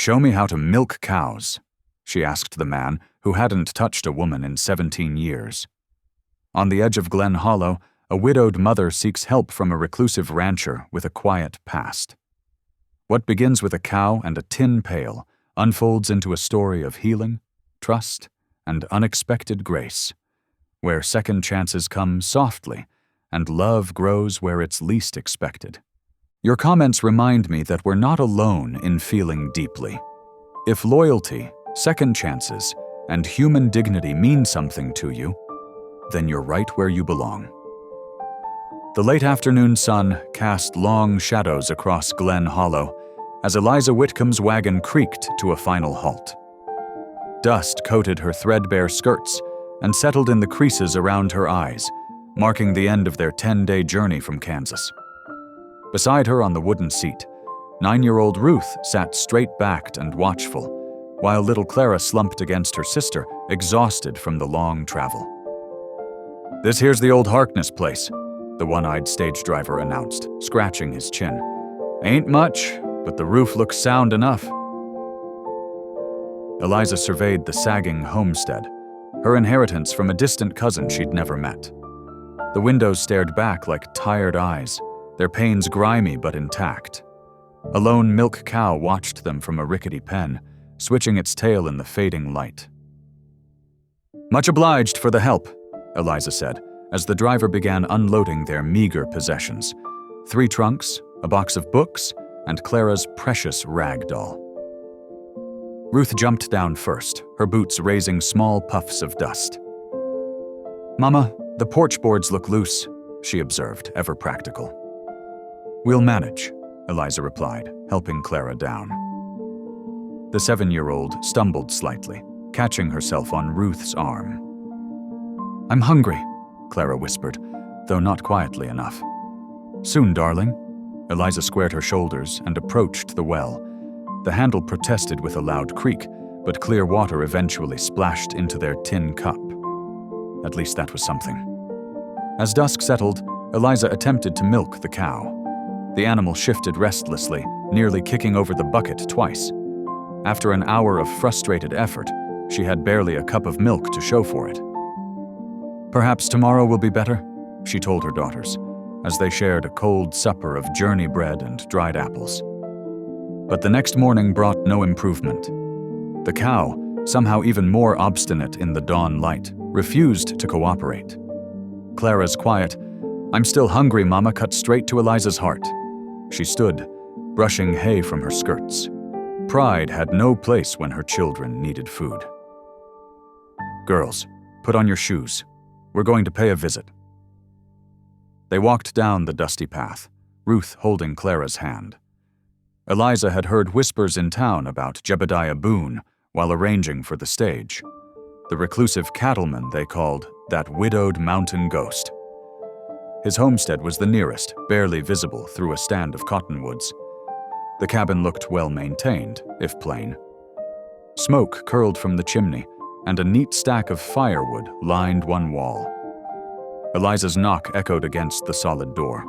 "Show me how to milk cows," she asked the man who hadn't touched a woman in 17 years. On the edge of Glen Hollow, a widowed mother seeks help from a reclusive rancher with a quiet past. What begins with a cow and a tin pail unfolds into a story of healing, trust, and unexpected grace, where second chances come softly and love grows where it's least expected. Your comments remind me that we're not alone in feeling deeply. If loyalty, second chances, and human dignity mean something to you, then you're right where you belong. The late afternoon sun cast long shadows across Glen Hollow as Eliza Whitcomb's wagon creaked to a final halt. Dust coated her threadbare skirts and settled in the creases around her eyes, marking the end of their 10-day journey from Kansas. Beside her on the wooden seat, 9-year-old Ruth sat straight-backed and watchful, while little Clara slumped against her sister, exhausted from the long travel. "This here's the old Harkness place," the one-eyed stage driver announced, scratching his chin. "Ain't much, but the roof looks sound enough." Eliza surveyed the sagging homestead, her inheritance from a distant cousin she'd never met. The windows stared back like tired eyes, their panes grimy but intact. A lone milk cow watched them from a rickety pen, switching its tail in the fading light. "Much obliged for the help," Eliza said, as the driver began unloading their meager possessions: 3 trunks, a box of books, and Clara's precious rag doll. Ruth jumped down first, her boots raising small puffs of dust. "Mama, the porch boards look loose," she observed, ever practical. "We'll manage," Eliza replied, helping Clara down. The 7-year-old stumbled slightly, catching herself on Ruth's arm. "I'm hungry," Clara whispered, though not quietly enough. "Soon, darling." Eliza squared her shoulders and approached the well. The handle protested with a loud creak, but clear water eventually splashed into their tin cup. At least that was something. As dusk settled, Eliza attempted to milk the cow. The animal shifted restlessly, nearly kicking over the bucket twice. After an hour of frustrated effort, she had barely a cup of milk to show for it. "Perhaps tomorrow will be better," she told her daughters, as they shared a cold supper of journey bread and dried apples. But the next morning brought no improvement. The cow, somehow even more obstinate in the dawn light, refused to cooperate. Clara's quiet, "I'm still hungry, Mama," cut straight to Eliza's heart. She stood, brushing hay from her skirts. Pride had no place when her children needed food. "Girls, put on your shoes. We're going to pay a visit." They walked down the dusty path, Ruth holding Clara's hand. Eliza had heard whispers in town about Jebediah Boone while arranging for the stage. The reclusive cattleman they called that widowed mountain ghost. His homestead was the nearest, barely visible through a stand of cottonwoods. The cabin looked well-maintained, if plain. Smoke curled from the chimney, and a neat stack of firewood lined one wall. Eliza's knock echoed against the solid door.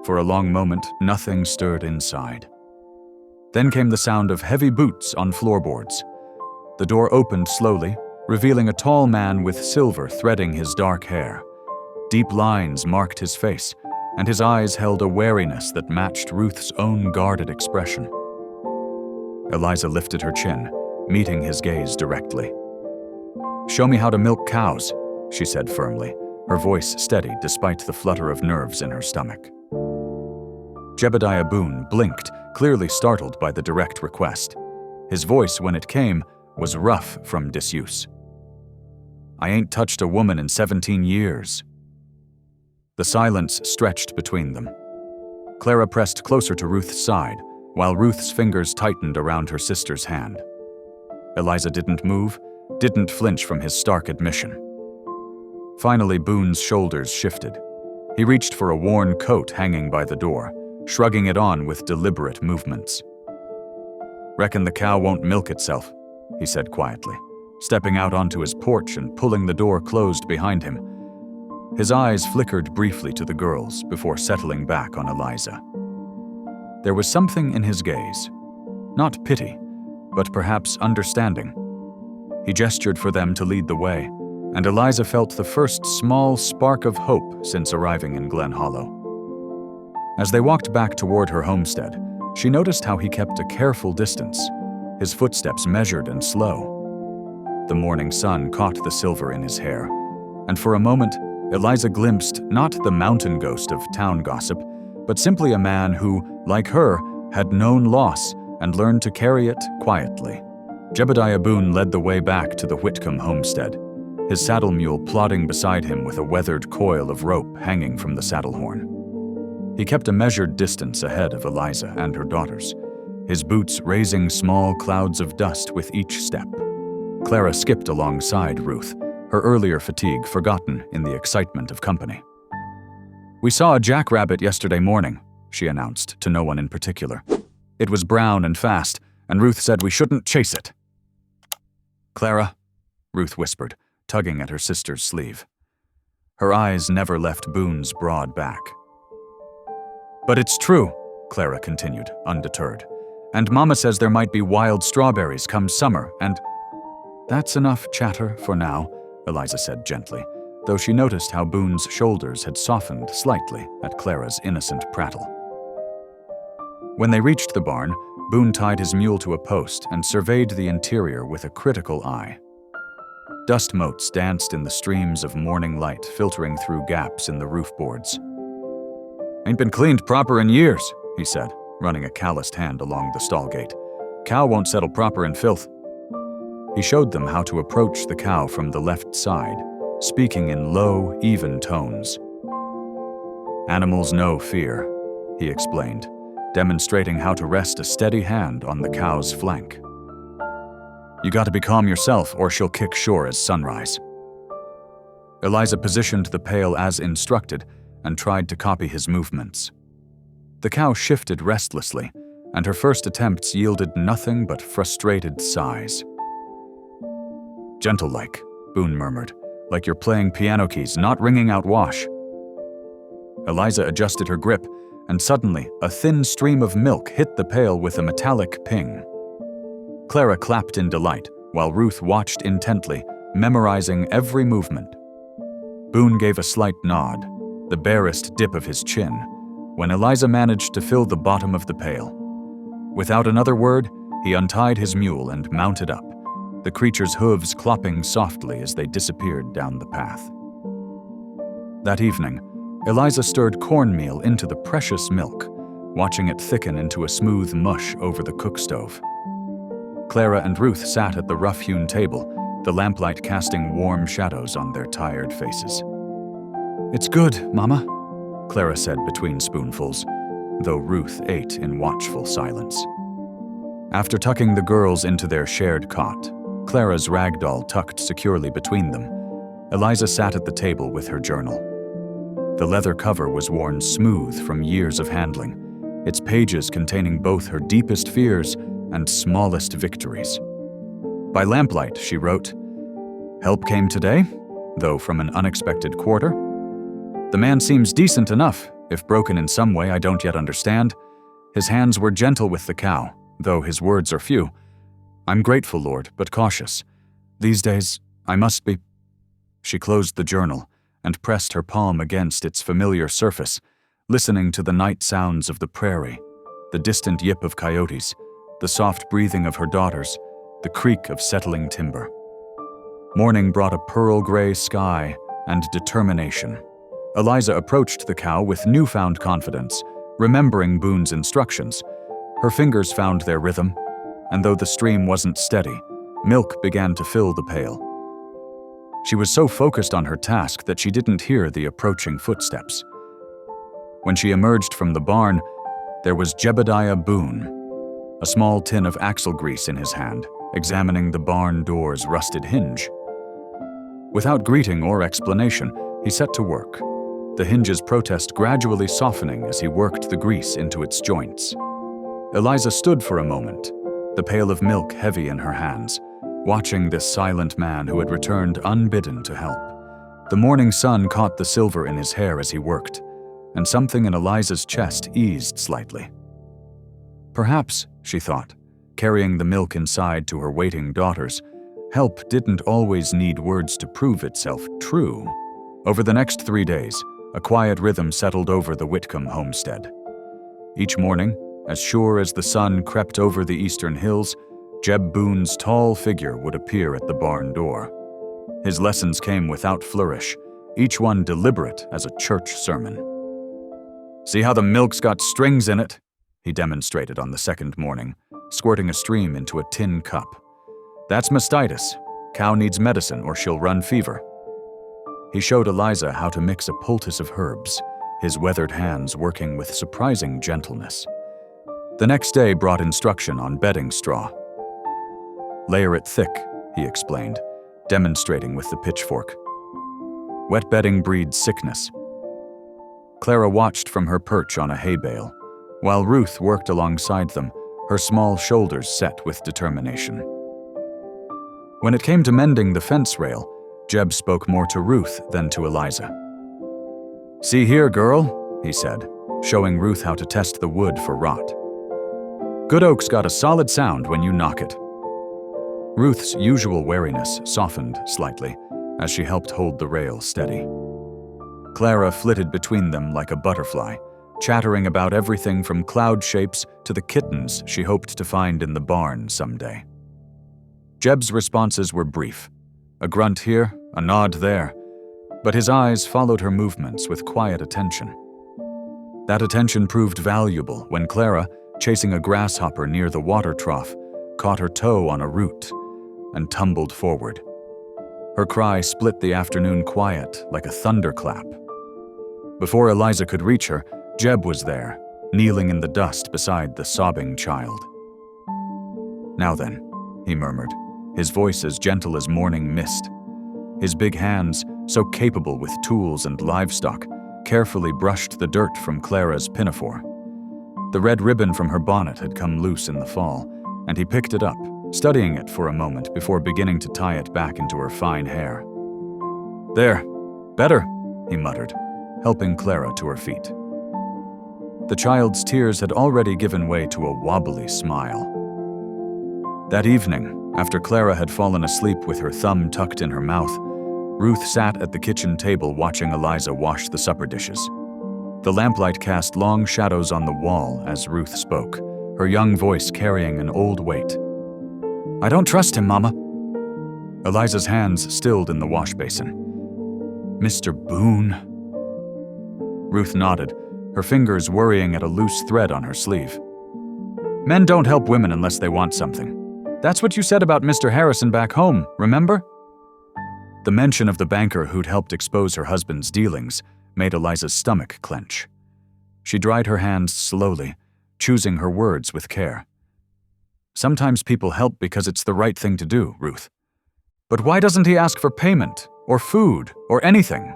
For a long moment, nothing stirred inside. Then came the sound of heavy boots on floorboards. The door opened slowly, revealing a tall man with silver threading his dark hair. Deep lines marked his face, and his eyes held a wariness that matched Ruth's own guarded expression. Eliza lifted her chin, meeting his gaze directly. "Show me how to milk cows," she said firmly, her voice steady despite the flutter of nerves in her stomach. Jebediah Boone blinked, clearly startled by the direct request. His voice, when it came, was rough from disuse. "I ain't touched a woman in 17 years." The silence stretched between them. Clara pressed closer to Ruth's side, while Ruth's fingers tightened around her sister's hand. Eliza didn't move, didn't flinch from his stark admission. Finally, Boone's shoulders shifted. He reached for a worn coat hanging by the door, shrugging it on with deliberate movements. "Reckon the cow won't milk itself," he said quietly, stepping out onto his porch and pulling the door closed behind him. His eyes flickered briefly to the girls before settling back on Eliza. There was something in his gaze. Not pity, but perhaps understanding. He gestured for them to lead the way, and Eliza felt the first small spark of hope since arriving in Glen Hollow. As they walked back toward her homestead, she noticed how he kept a careful distance, his footsteps measured and slow. The morning sun caught the silver in his hair, and for a moment, Eliza glimpsed not the mountain ghost of town gossip, but simply a man who, like her, had known loss and learned to carry it quietly. Jebediah Boone led the way back to the Whitcomb homestead, his saddle mule plodding beside him with a weathered coil of rope hanging from the saddle horn. He kept a measured distance ahead of Eliza and her daughters, his boots raising small clouds of dust with each step. Clara skipped alongside Ruth, her earlier fatigue forgotten in the excitement of company. "We saw a jackrabbit yesterday morning," she announced to no one in particular. "It was brown and fast, and Ruth said we shouldn't chase it." "Clara," Ruth whispered, tugging at her sister's sleeve. Her eyes never left Boone's broad back. "But it's true," Clara continued, undeterred. "And Mama says there might be wild strawberries come summer, and—" "That's enough chatter for now," Eliza said gently, though she noticed how Boone's shoulders had softened slightly at Clara's innocent prattle. When they reached the barn, Boone tied his mule to a post and surveyed the interior with a critical eye. Dust motes danced in the streams of morning light filtering through gaps in the roof boards. "Ain't been cleaned proper in years," he said, running a calloused hand along the stall gate. "Cow won't settle proper in filth." He showed them how to approach the cow from the left side, speaking in low, even tones. "Animals know fear," he explained, demonstrating how to rest a steady hand on the cow's flank. "You gotta be calm yourself, or she'll kick sure as sunrise." Eliza positioned the pail as instructed and tried to copy his movements. The cow shifted restlessly, and her first attempts yielded nothing but frustrated sighs. "Gentle-like," Boone murmured, "like you're playing piano keys, not ringing out wash." Eliza adjusted her grip, and suddenly a thin stream of milk hit the pail with a metallic ping. Clara clapped in delight, while Ruth watched intently, memorizing every movement. Boone gave a slight nod, the barest dip of his chin, when Eliza managed to fill the bottom of the pail. Without another word, he untied his mule and mounted up, the creature's hooves clopping softly as they disappeared down the path. That evening, Eliza stirred cornmeal into the precious milk, watching it thicken into a smooth mush over the cook stove. Clara and Ruth sat at the rough-hewn table, the lamplight casting warm shadows on their tired faces. "It's good, Mama," Clara said between spoonfuls, though Ruth ate in watchful silence. After tucking the girls into their shared cot, Clara's rag doll tucked securely between them, Eliza sat at the table with her journal. The leather cover was worn smooth from years of handling, its pages containing both her deepest fears and smallest victories. By lamplight, she wrote, "Help came today, though from an unexpected quarter. The man seems decent enough, if broken in some way I don't yet understand. His hands were gentle with the cow, though his words are few. I'm grateful, Lord, but cautious. These days, I must be—" She closed the journal and pressed her palm against its familiar surface, listening to the night sounds of the prairie, the distant yip of coyotes, the soft breathing of her daughters, the creak of settling timber. Morning brought a pearl-gray sky and determination. Eliza approached the cow with newfound confidence, remembering Boone's instructions. Her fingers found their rhythm, and though the stream wasn't steady, milk began to fill the pail. She was so focused on her task that she didn't hear the approaching footsteps. When she emerged from the barn, there was Jebediah Boone, a small tin of axle grease in his hand, examining the barn door's rusted hinge. Without greeting or explanation, he set to work, the hinge's protest gradually softening as he worked the grease into its joints. Eliza stood for a moment, the pail of milk heavy in her hands, watching this silent man who had returned unbidden to help. The morning sun caught the silver in his hair as he worked, and something in Eliza's chest eased slightly. Perhaps, she thought, carrying the milk inside to her waiting daughters, help didn't always need words to prove itself true. Over the next 3 days, a quiet rhythm settled over the Whitcomb homestead. Each morning, as sure as the sun crept over the eastern hills, Jeb Boone's tall figure would appear at the barn door. His lessons came without flourish, each one deliberate as a church sermon. "See how the milk's got strings in it?" he demonstrated on the second morning, squirting a stream into a tin cup. "That's mastitis. Cow needs medicine or she'll run fever." He showed Eliza how to mix a poultice of herbs, his weathered hands working with surprising gentleness. The next day brought instruction on bedding straw. "Layer it thick," he explained, demonstrating with the pitchfork. "Wet bedding breeds sickness." Clara watched from her perch on a hay bale, while Ruth worked alongside them, her small shoulders set with determination. When it came to mending the fence rail, Jeb spoke more to Ruth than to Eliza. "See here, girl," he said, showing Ruth how to test the wood for rot. "Good oak's got a solid sound when you knock it." Ruth's usual wariness softened slightly as she helped hold the rail steady. Clara flitted between them like a butterfly, chattering about everything from cloud shapes to the kittens she hoped to find in the barn someday. Jeb's responses were brief, a grunt here, a nod there, but his eyes followed her movements with quiet attention. That attention proved valuable when Clara, chasing a grasshopper near the water trough, caught her toe on a root and tumbled forward. Her cry split the afternoon quiet like a thunderclap. Before Eliza could reach her, Jeb was there, kneeling in the dust beside the sobbing child. "Now then," he murmured, his voice as gentle as morning mist. His big hands, so capable with tools and livestock, carefully brushed the dirt from Clara's pinafore. The red ribbon from her bonnet had come loose in the fall, and he picked it up, studying it for a moment before beginning to tie it back into her fine hair. "There, better," he muttered, helping Clara to her feet. The child's tears had already given way to a wobbly smile. That evening, after Clara had fallen asleep with her thumb tucked in her mouth, Ruth sat at the kitchen table watching Eliza wash the supper dishes. The lamplight cast long shadows on the wall as Ruth spoke, her young voice carrying an old weight. "I don't trust him, Mama." Eliza's hands stilled in the wash basin. "Mr. Boone?" Ruth nodded, her fingers worrying at a loose thread on her sleeve. "Men don't help women unless they want something. That's what you said about Mr. Harrison back home, remember?" The mention of the banker who'd helped expose her husband's dealings made Eliza's stomach clench. She dried her hands slowly, choosing her words with care. "Sometimes people help because it's the right thing to do, Ruth. But why doesn't he ask for payment, or food, or anything?"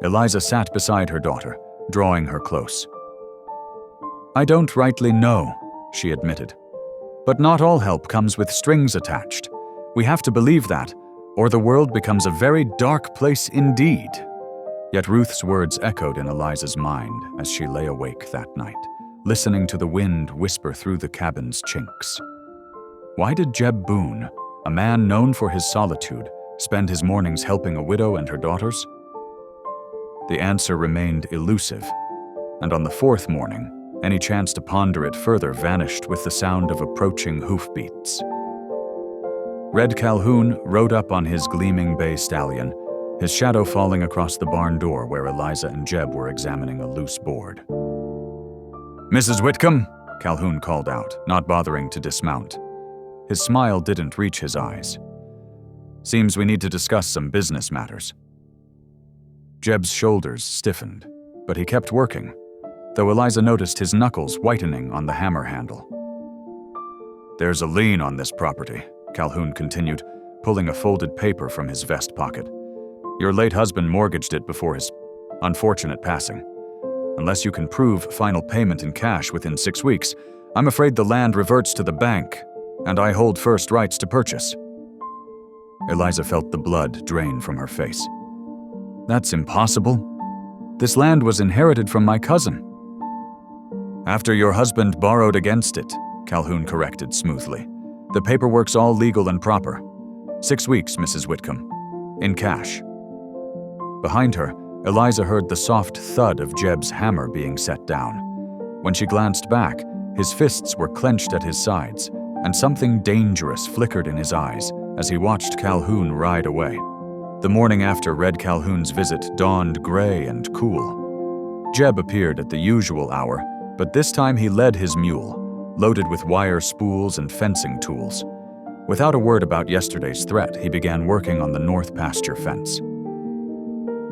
Eliza sat beside her daughter, drawing her close. "I don't rightly know," she admitted. "But not all help comes with strings attached. We have to believe that, or the world becomes a very dark place indeed." Yet Ruth's words echoed in Eliza's mind as she lay awake that night, listening to the wind whisper through the cabin's chinks. Why did Jeb Boone, a man known for his solitude, spend his mornings helping a widow and her daughters? The answer remained elusive, and on the fourth morning, any chance to ponder it further vanished with the sound of approaching hoofbeats. Red Calhoun rode up on his gleaming bay stallion, his shadow falling across the barn door where Eliza and Jeb were examining a loose board. "Mrs. Whitcomb," Calhoun called out, not bothering to dismount. His smile didn't reach his eyes. "Seems we need to discuss some business matters." Jeb's shoulders stiffened, but he kept working, though Eliza noticed his knuckles whitening on the hammer handle. "There's a lien on this property," Calhoun continued, pulling a folded paper from his vest pocket. "Your late husband mortgaged it before his unfortunate passing. Unless you can prove final payment in cash within 6 weeks, I'm afraid the land reverts to the bank, and I hold first rights to purchase." Eliza felt the blood drain from her face. "That's impossible. This land was inherited from my cousin." "After your husband borrowed against it," Calhoun corrected smoothly. "The paperwork's all legal and proper. 6 weeks, Mrs. Whitcomb. In cash." Behind her, Eliza heard the soft thud of Jeb's hammer being set down. When she glanced back, his fists were clenched at his sides, and something dangerous flickered in his eyes as he watched Calhoun ride away. The morning after Red Calhoun's visit dawned gray and cool. Jeb appeared at the usual hour, but this time he led his mule, loaded with wire spools and fencing tools. Without a word about yesterday's threat, he began working on the north pasture fence.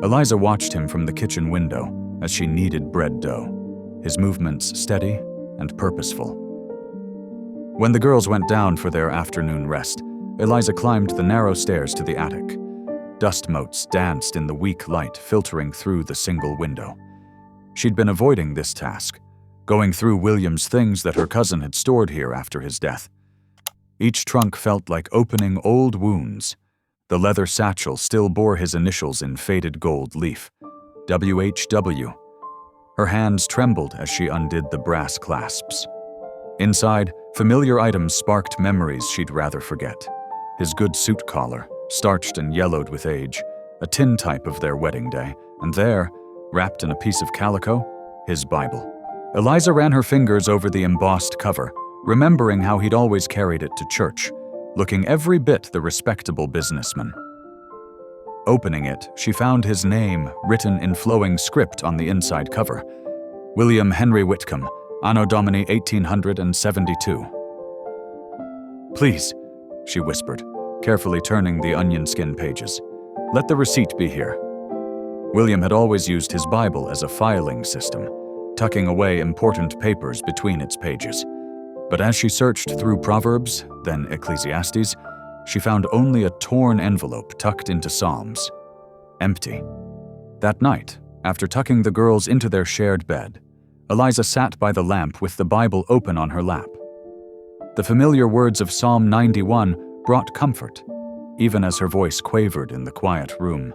Eliza watched him from the kitchen window as she kneaded bread dough, his movements steady and purposeful. When the girls went down for their afternoon rest, Eliza climbed the narrow stairs to the attic. Dust motes danced in the weak light filtering through the single window. She'd been avoiding this task, going through William's things that her cousin had stored here after his death. Each trunk felt like opening old wounds. The leather satchel still bore his initials in faded gold leaf, WHW. Her hands trembled as she undid the brass clasps. Inside, familiar items sparked memories she'd rather forget. His good suit collar, starched and yellowed with age, a tintype of their wedding day, and there, wrapped in a piece of calico, his Bible. Eliza ran her fingers over the embossed cover, remembering how he'd always carried it to church, looking every bit the respectable businessman. Opening it, she found his name written in flowing script on the inside cover. William Henry Whitcomb, Anno Domini 1872. "Please," she whispered, carefully turning the onion skin pages. "Let the receipt be here." William had always used his Bible as a filing system, tucking away important papers between its pages. But as she searched through Proverbs, then Ecclesiastes, she found only a torn envelope tucked into Psalms. Empty. That night, after tucking the girls into their shared bed, Eliza sat by the lamp with the Bible open on her lap. The familiar words of Psalm 91 brought comfort, even as her voice quavered in the quiet room.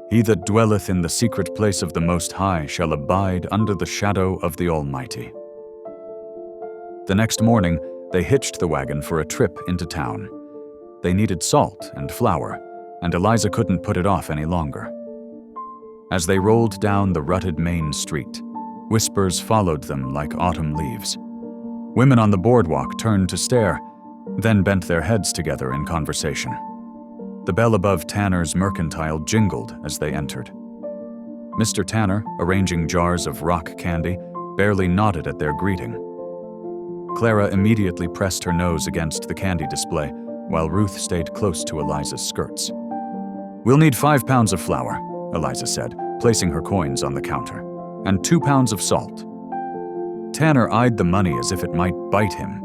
"He that dwelleth in the secret place of the Most High shall abide under the shadow of the Almighty." The next morning, they hitched the wagon for a trip into town. They needed salt and flour, and Eliza couldn't put it off any longer. As they rolled down the rutted main street, whispers followed them like autumn leaves. Women on the boardwalk turned to stare, then bent their heads together in conversation. The bell above Tanner's Mercantile jingled as they entered. Mr. Tanner, arranging jars of rock candy, barely nodded at their greeting. Clara immediately pressed her nose against the candy display, while Ruth stayed close to Eliza's skirts. "We'll need 5 pounds of flour," Eliza said, placing her coins on the counter, "and 2 pounds of salt." Tanner eyed the money as if it might bite him.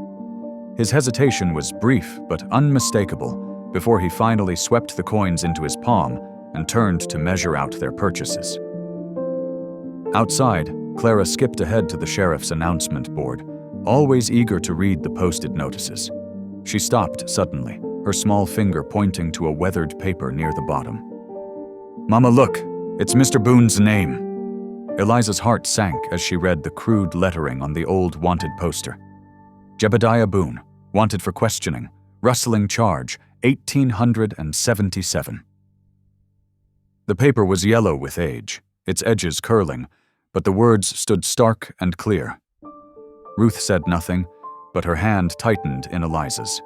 His hesitation was brief but unmistakable before he finally swept the coins into his palm and turned to measure out their purchases. Outside, Clara skipped ahead to the sheriff's announcement board, always eager to read the posted notices. She stopped suddenly, her small finger pointing to a weathered paper near the bottom. "Mama, look, it's Mr. Boone's name." Eliza's heart sank as she read the crude lettering on the old wanted poster. "Jebediah Boone, wanted for questioning, rustling charge, 1877. The paper was yellow with age, its edges curling, but the words stood stark and clear. Ruth said nothing, but her hand tightened in Eliza's.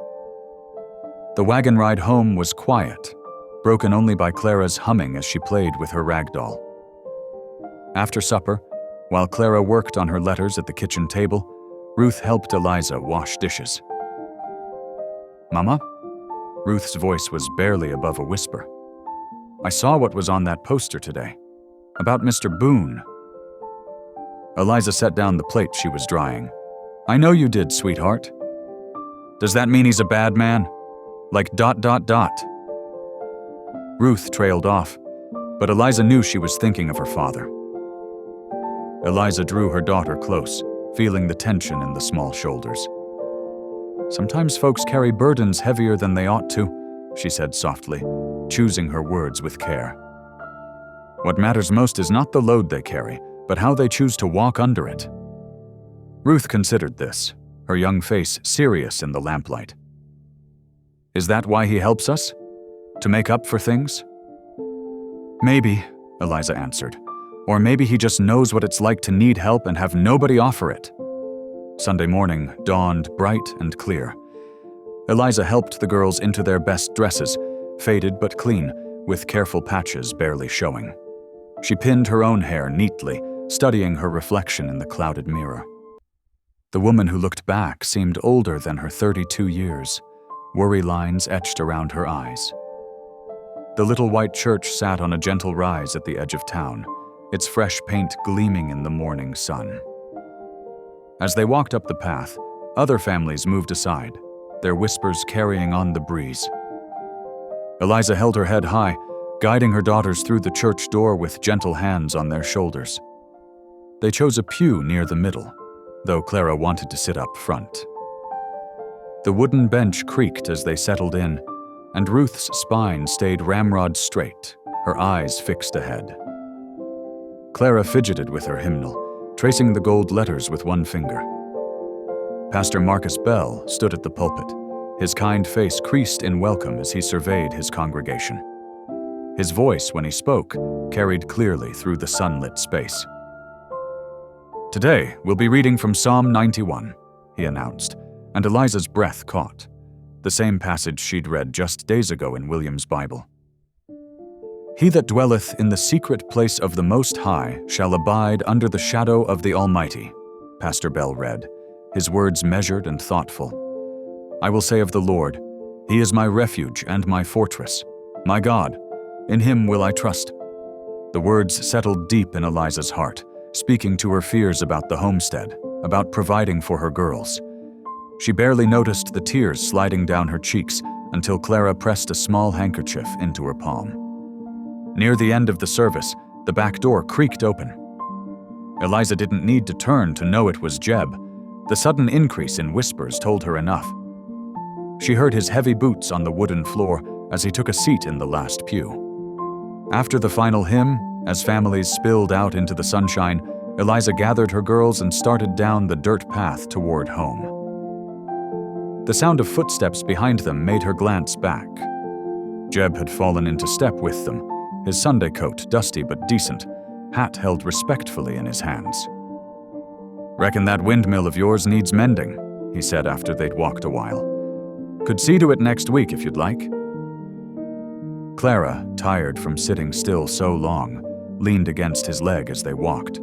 The wagon ride home was quiet, broken only by Clara's humming as she played with her rag doll. After supper, while Clara worked on her letters at the kitchen table, Ruth helped Eliza wash dishes. "Mama?" Ruth's voice was barely above a whisper. "I saw what was on that poster today. About Mr. Boone." Eliza set down the plate she was drying. "I know you did, sweetheart. Does that mean he's a bad man? Like ... Ruth trailed off, but Eliza knew she was thinking of her father. Eliza drew her daughter close, feeling the tension in the small shoulders. "Sometimes folks carry burdens heavier than they ought to," she said softly, choosing her words with care. "What matters most is not the load they carry, but how they choose to walk under it." Ruth considered this, her young face serious in the lamplight. "Is that why he helps us? To make up for things?" "Maybe," Eliza answered. "Or maybe he just knows what it's like to need help and have nobody offer it." Sunday morning dawned bright and clear. Eliza helped the girls into their best dresses, faded but clean, with careful patches barely showing. She pinned her own hair neatly, studying her reflection in the clouded mirror. The woman who looked back seemed older than her 32 years, worry lines etched around her eyes. The little white church sat on a gentle rise at the edge of town, its fresh paint gleaming in the morning sun. As they walked up the path, other families moved aside, their whispers carrying on the breeze. Eliza held her head high, guiding her daughters through the church door with gentle hands on their shoulders. They chose a pew near the middle, though Clara wanted to sit up front. The wooden bench creaked as they settled in, and Ruth's spine stayed ramrod straight, her eyes fixed ahead. Clara fidgeted with her hymnal, tracing the gold letters with one finger. Pastor Marcus Bell stood at the pulpit, his kind face creased in welcome as he surveyed his congregation. His voice, when he spoke, carried clearly through the sunlit space. "Today, we'll be reading from Psalm 91, he announced, and Eliza's breath caught, the same passage she'd read just days ago in William's Bible. "He that dwelleth in the secret place of the Most High shall abide under the shadow of the Almighty," Pastor Bell read, his words measured and thoughtful. "I will say of the Lord, He is my refuge and my fortress, my God, in Him will I trust." The words settled deep in Eliza's heart, speaking to her fears about the homestead, about providing for her girls. She barely noticed the tears sliding down her cheeks until Clara pressed a small handkerchief into her palm. Near the end of the service, the back door creaked open. Eliza didn't need to turn to know it was Jeb. The sudden increase in whispers told her enough. She heard his heavy boots on the wooden floor as he took a seat in the last pew. After the final hymn, as families spilled out into the sunshine, Eliza gathered her girls and started down the dirt path toward home. The sound of footsteps behind them made her glance back. Jeb had fallen into step with them, his Sunday coat dusty but decent, hat held respectfully in his hands. "Reckon that windmill of yours needs mending," he said after they'd walked a while. "Could see to it next week if you'd like." Clara, tired from sitting still so long, leaned against his leg as they walked.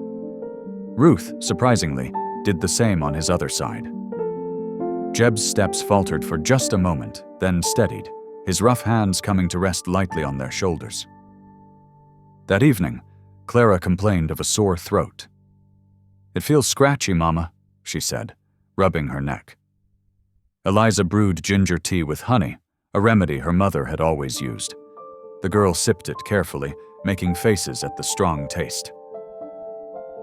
Ruth, surprisingly, did the same on his other side. Jeb's steps faltered for just a moment, then steadied, his rough hands coming to rest lightly on their shoulders. That evening, Clara complained of a sore throat. "It feels scratchy, Mama," she said, rubbing her neck. Eliza brewed ginger tea with honey, a remedy her mother had always used. The girl sipped it carefully, making faces at the strong taste.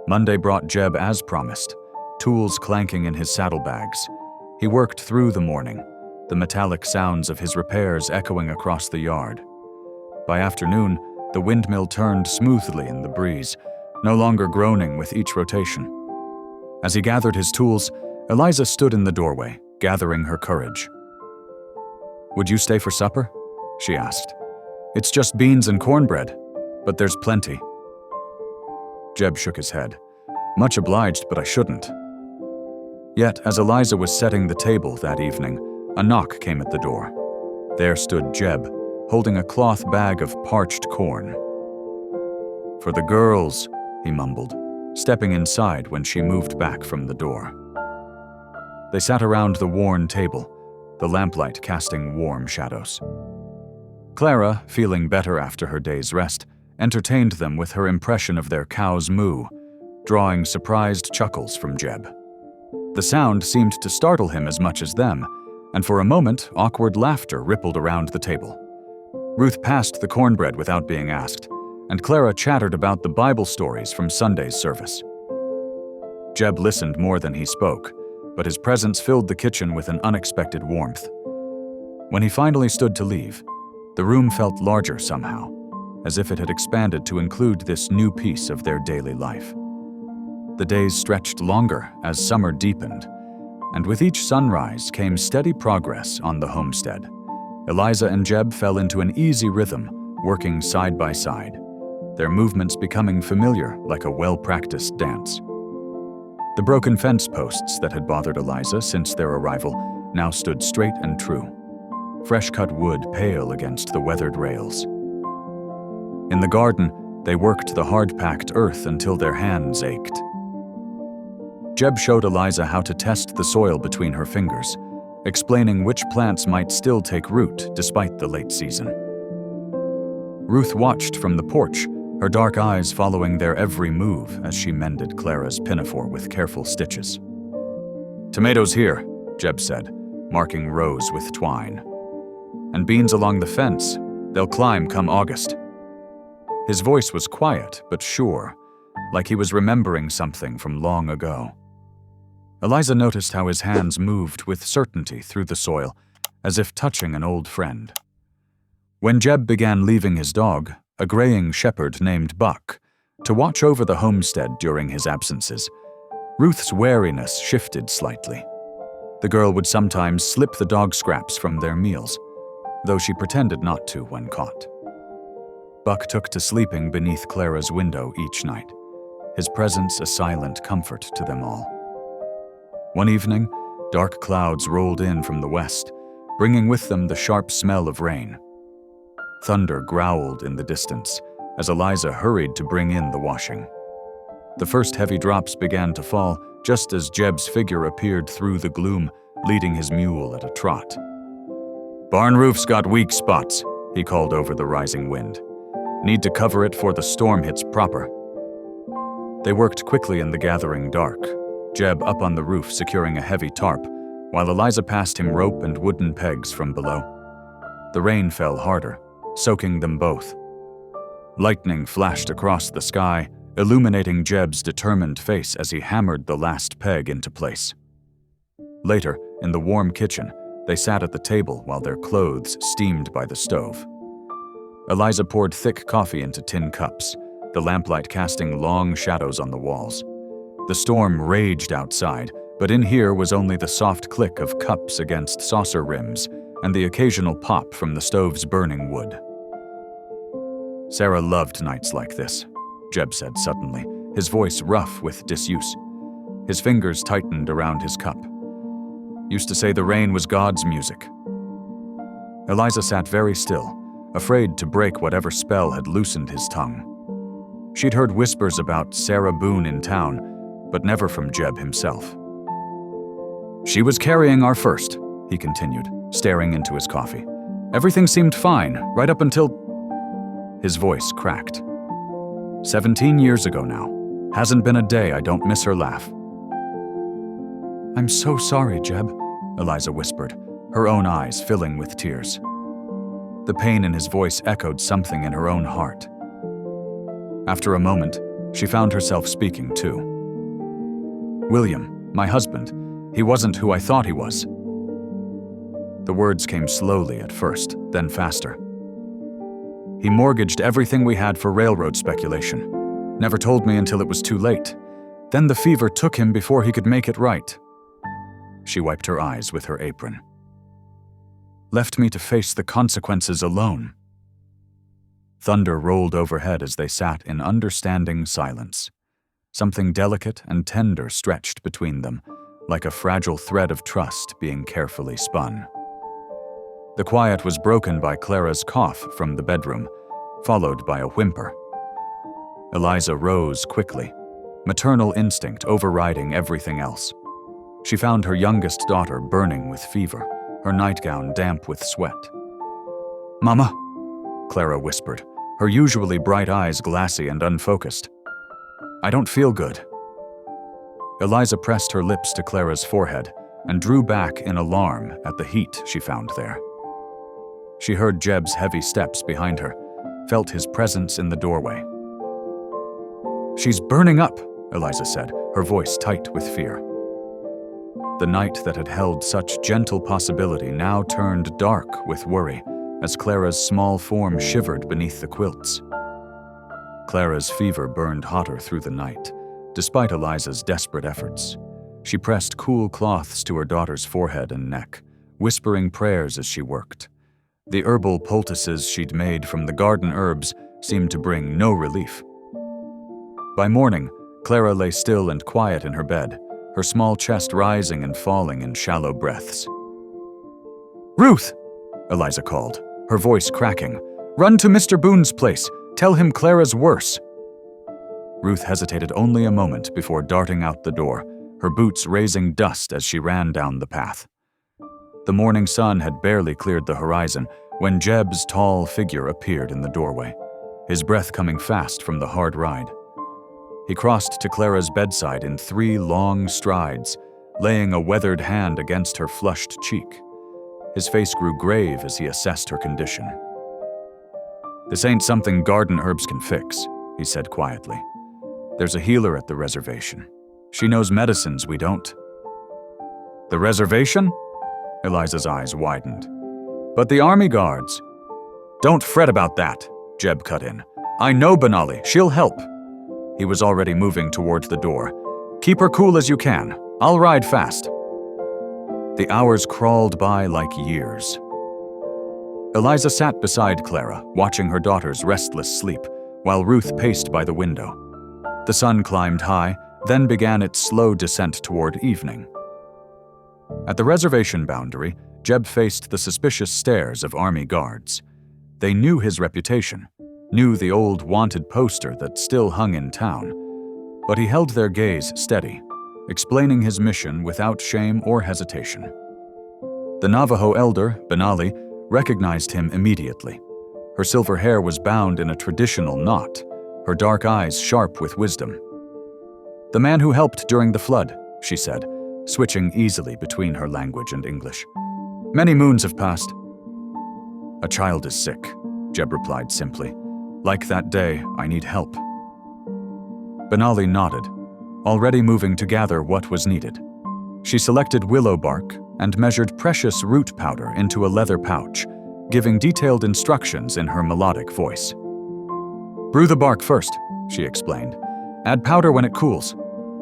Monday brought Jeb as promised, tools clanking in his saddlebags. He worked through the morning, the metallic sounds of his repairs echoing across the yard. By afternoon, the windmill turned smoothly in the breeze, no longer groaning with each rotation. As he gathered his tools, Eliza stood in the doorway, gathering her courage. "Would you stay for supper?" she asked. "It's just beans and cornbread, but there's plenty." Jeb shook his head. "Much obliged, but I shouldn't." Yet, as Eliza was setting the table that evening, a knock came at the door. There stood Jeb, holding a cloth bag of parched corn. "For the girls," he mumbled, stepping inside when she moved back from the door. They sat around the worn table, the lamplight casting warm shadows. Clara, feeling better after her day's rest, entertained them with her impression of their cow's moo, drawing surprised chuckles from Jeb. The sound seemed to startle him as much as them, and for a moment, awkward laughter rippled around the table. Ruth passed the cornbread without being asked, and Clara chattered about the Bible stories from Sunday's service. Jeb listened more than he spoke, but his presence filled the kitchen with an unexpected warmth. When he finally stood to leave, the room felt larger somehow, as if it had expanded to include this new piece of their daily life. The days stretched longer as summer deepened. And with each sunrise came steady progress on the homestead. Eliza and Jeb fell into an easy rhythm, working side by side, their movements becoming familiar like a well-practiced dance. The broken fence posts that had bothered Eliza since their arrival now stood straight and true, fresh-cut wood pale against the weathered rails. In the garden, they worked the hard-packed earth until their hands ached. Jeb showed Eliza how to test the soil between her fingers, explaining which plants might still take root despite the late season. Ruth watched from the porch, her dark eyes following their every move as she mended Clara's pinafore with careful stitches. "Tomatoes here," Jeb said, marking rows with twine. "And beans along the fence. They'll climb come August." His voice was quiet but sure, like he was remembering something from long ago. Eliza noticed how his hands moved with certainty through the soil, as if touching an old friend. When Jeb began leaving his dog, a graying shepherd named Buck, to watch over the homestead during his absences, Ruth's wariness shifted slightly. The girl would sometimes slip the dog scraps from their meals, though she pretended not to when caught. Buck took to sleeping beneath Clara's window each night, his presence a silent comfort to them all. One evening, dark clouds rolled in from the west, bringing with them the sharp smell of rain. Thunder growled in the distance as Eliza hurried to bring in the washing. The first heavy drops began to fall just as Jeb's figure appeared through the gloom, leading his mule at a trot. "Barn roof's got weak spots," he called over the rising wind. "Need to cover it before the storm hits proper." They worked quickly in the gathering dark, Jeb up on the roof securing a heavy tarp, while Eliza passed him rope and wooden pegs from below. The rain fell harder, soaking them both. Lightning flashed across the sky, illuminating Jeb's determined face as he hammered the last peg into place. Later, in the warm kitchen, they sat at the table while their clothes steamed by the stove. Eliza poured thick coffee into tin cups, the lamplight casting long shadows on the walls. The storm raged outside, but in here was only the soft click of cups against saucer rims and the occasional pop from the stove's burning wood. "Sarah loved nights like this," Jeb said suddenly, his voice rough with disuse. His fingers tightened around his cup. "Used to say the rain was God's music." Eliza sat very still, afraid to break whatever spell had loosened his tongue. She'd heard whispers about Sarah Boone in town, but never from Jeb himself. "She was carrying our first," he continued, staring into his coffee. "Everything seemed fine, right up until—" His voice cracked. 17 years ago now. Hasn't been a day I don't miss her laugh." "I'm so sorry, Jeb," Eliza whispered, her own eyes filling with tears. The pain in his voice echoed something in her own heart. After a moment, she found herself speaking too. "William, my husband, he wasn't who I thought he was." The words came slowly at first, then faster. "He mortgaged everything we had for railroad speculation. Never told me until it was too late. Then the fever took him before he could make it right." She wiped her eyes with her apron. "Left me to face the consequences alone." Thunder rolled overhead as they sat in understanding silence. Something delicate and tender stretched between them, like a fragile thread of trust being carefully spun. The quiet was broken by Clara's cough from the bedroom, followed by a whimper. Eliza rose quickly, maternal instinct overriding everything else. She found her youngest daughter burning with fever, her nightgown damp with sweat. "Mama," Clara whispered, her usually bright eyes glassy and unfocused. "I don't feel good." Eliza pressed her lips to Clara's forehead and drew back in alarm at the heat she found there. She heard Jeb's heavy steps behind her, felt his presence in the doorway. "She's burning up," Eliza said, her voice tight with fear. The night that had held such gentle possibility now turned dark with worry as Clara's small form shivered beneath the quilts. Clara's fever burned hotter through the night, despite Eliza's desperate efforts. She pressed cool cloths to her daughter's forehead and neck, whispering prayers as she worked. The herbal poultices she'd made from the garden herbs seemed to bring no relief. By morning, Clara lay still and quiet in her bed, her small chest rising and falling in shallow breaths. "Ruth!" Eliza called, her voice cracking. "Run to Mr. Boone's place. Tell him Clara's worse." Ruth hesitated only a moment before darting out the door, her boots raising dust as she ran down the path. The morning sun had barely cleared the horizon when Jeb's tall figure appeared in the doorway, his breath coming fast from the hard ride. He crossed to Clara's bedside in 3 long strides, laying a weathered hand against her flushed cheek. His face grew grave as he assessed her condition. "This ain't something garden herbs can fix," he said quietly. "There's a healer at the reservation. She knows medicines we don't." "The reservation?" Eliza's eyes widened. "But the army guards." "Don't fret about that," Jeb cut in. "I know Benali. She'll help." He was already moving toward the door. "Keep her cool as you can. I'll ride fast." The hours crawled by like years. Eliza sat beside Clara, watching her daughter's restless sleep, while Ruth paced by the window. The sun climbed high, then began its slow descent toward evening. At the reservation boundary, Jeb faced the suspicious stares of army guards. They knew his reputation, knew the old wanted poster that still hung in town, but he held their gaze steady, explaining his mission without shame or hesitation. The Navajo elder, Benali, recognized him immediately. Her silver hair was bound in a traditional knot, her dark eyes sharp with wisdom. "The man who helped during the flood," she said, switching easily between her language and English. "Many moons have passed." "A child is sick," Jeb replied simply. "Like that day, I need help." Benali nodded, already moving to gather what was needed. She selected willow bark and measured precious root powder into a leather pouch, giving detailed instructions in her melodic voice. "Brew the bark first," she explained. "Add powder when it cools.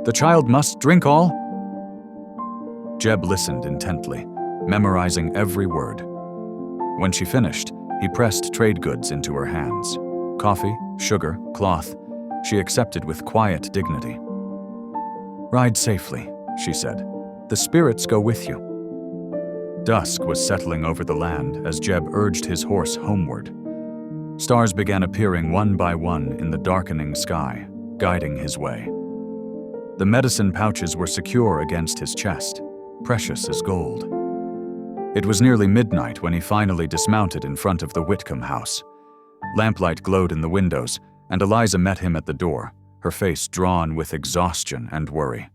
The child must drink all." Jeb listened intently, memorizing every word. When she finished, he pressed trade goods into her hands. Coffee, sugar, cloth, she accepted with quiet dignity. "Ride safely," she said. "The spirits go with you." Dusk was settling over the land as Jeb urged his horse homeward. Stars began appearing one by one in the darkening sky, guiding his way. The medicine pouches were secure against his chest, precious as gold. It was nearly midnight when he finally dismounted in front of the Whitcomb house. Lamplight glowed in the windows, and Eliza met him at the door, her face drawn with exhaustion and worry.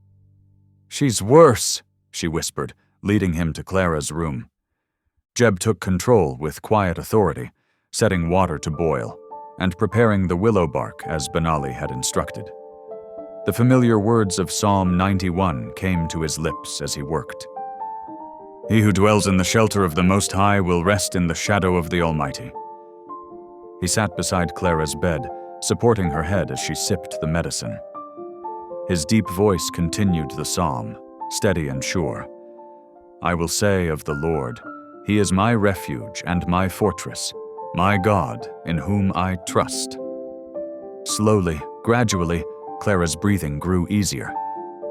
"She's worse," she whispered, leading him to Clara's room. Jeb took control with quiet authority, setting water to boil, and preparing the willow bark as Benali had instructed. The familiar words of Psalm 91 came to his lips as he worked. "He who dwells in the shelter of the Most High will rest in the shadow of the Almighty." He sat beside Clara's bed, supporting her head as she sipped the medicine. His deep voice continued the psalm, steady and sure. "I will say of the Lord, He is my refuge and my fortress, my God in whom I trust." Slowly, gradually, Clara's breathing grew easier.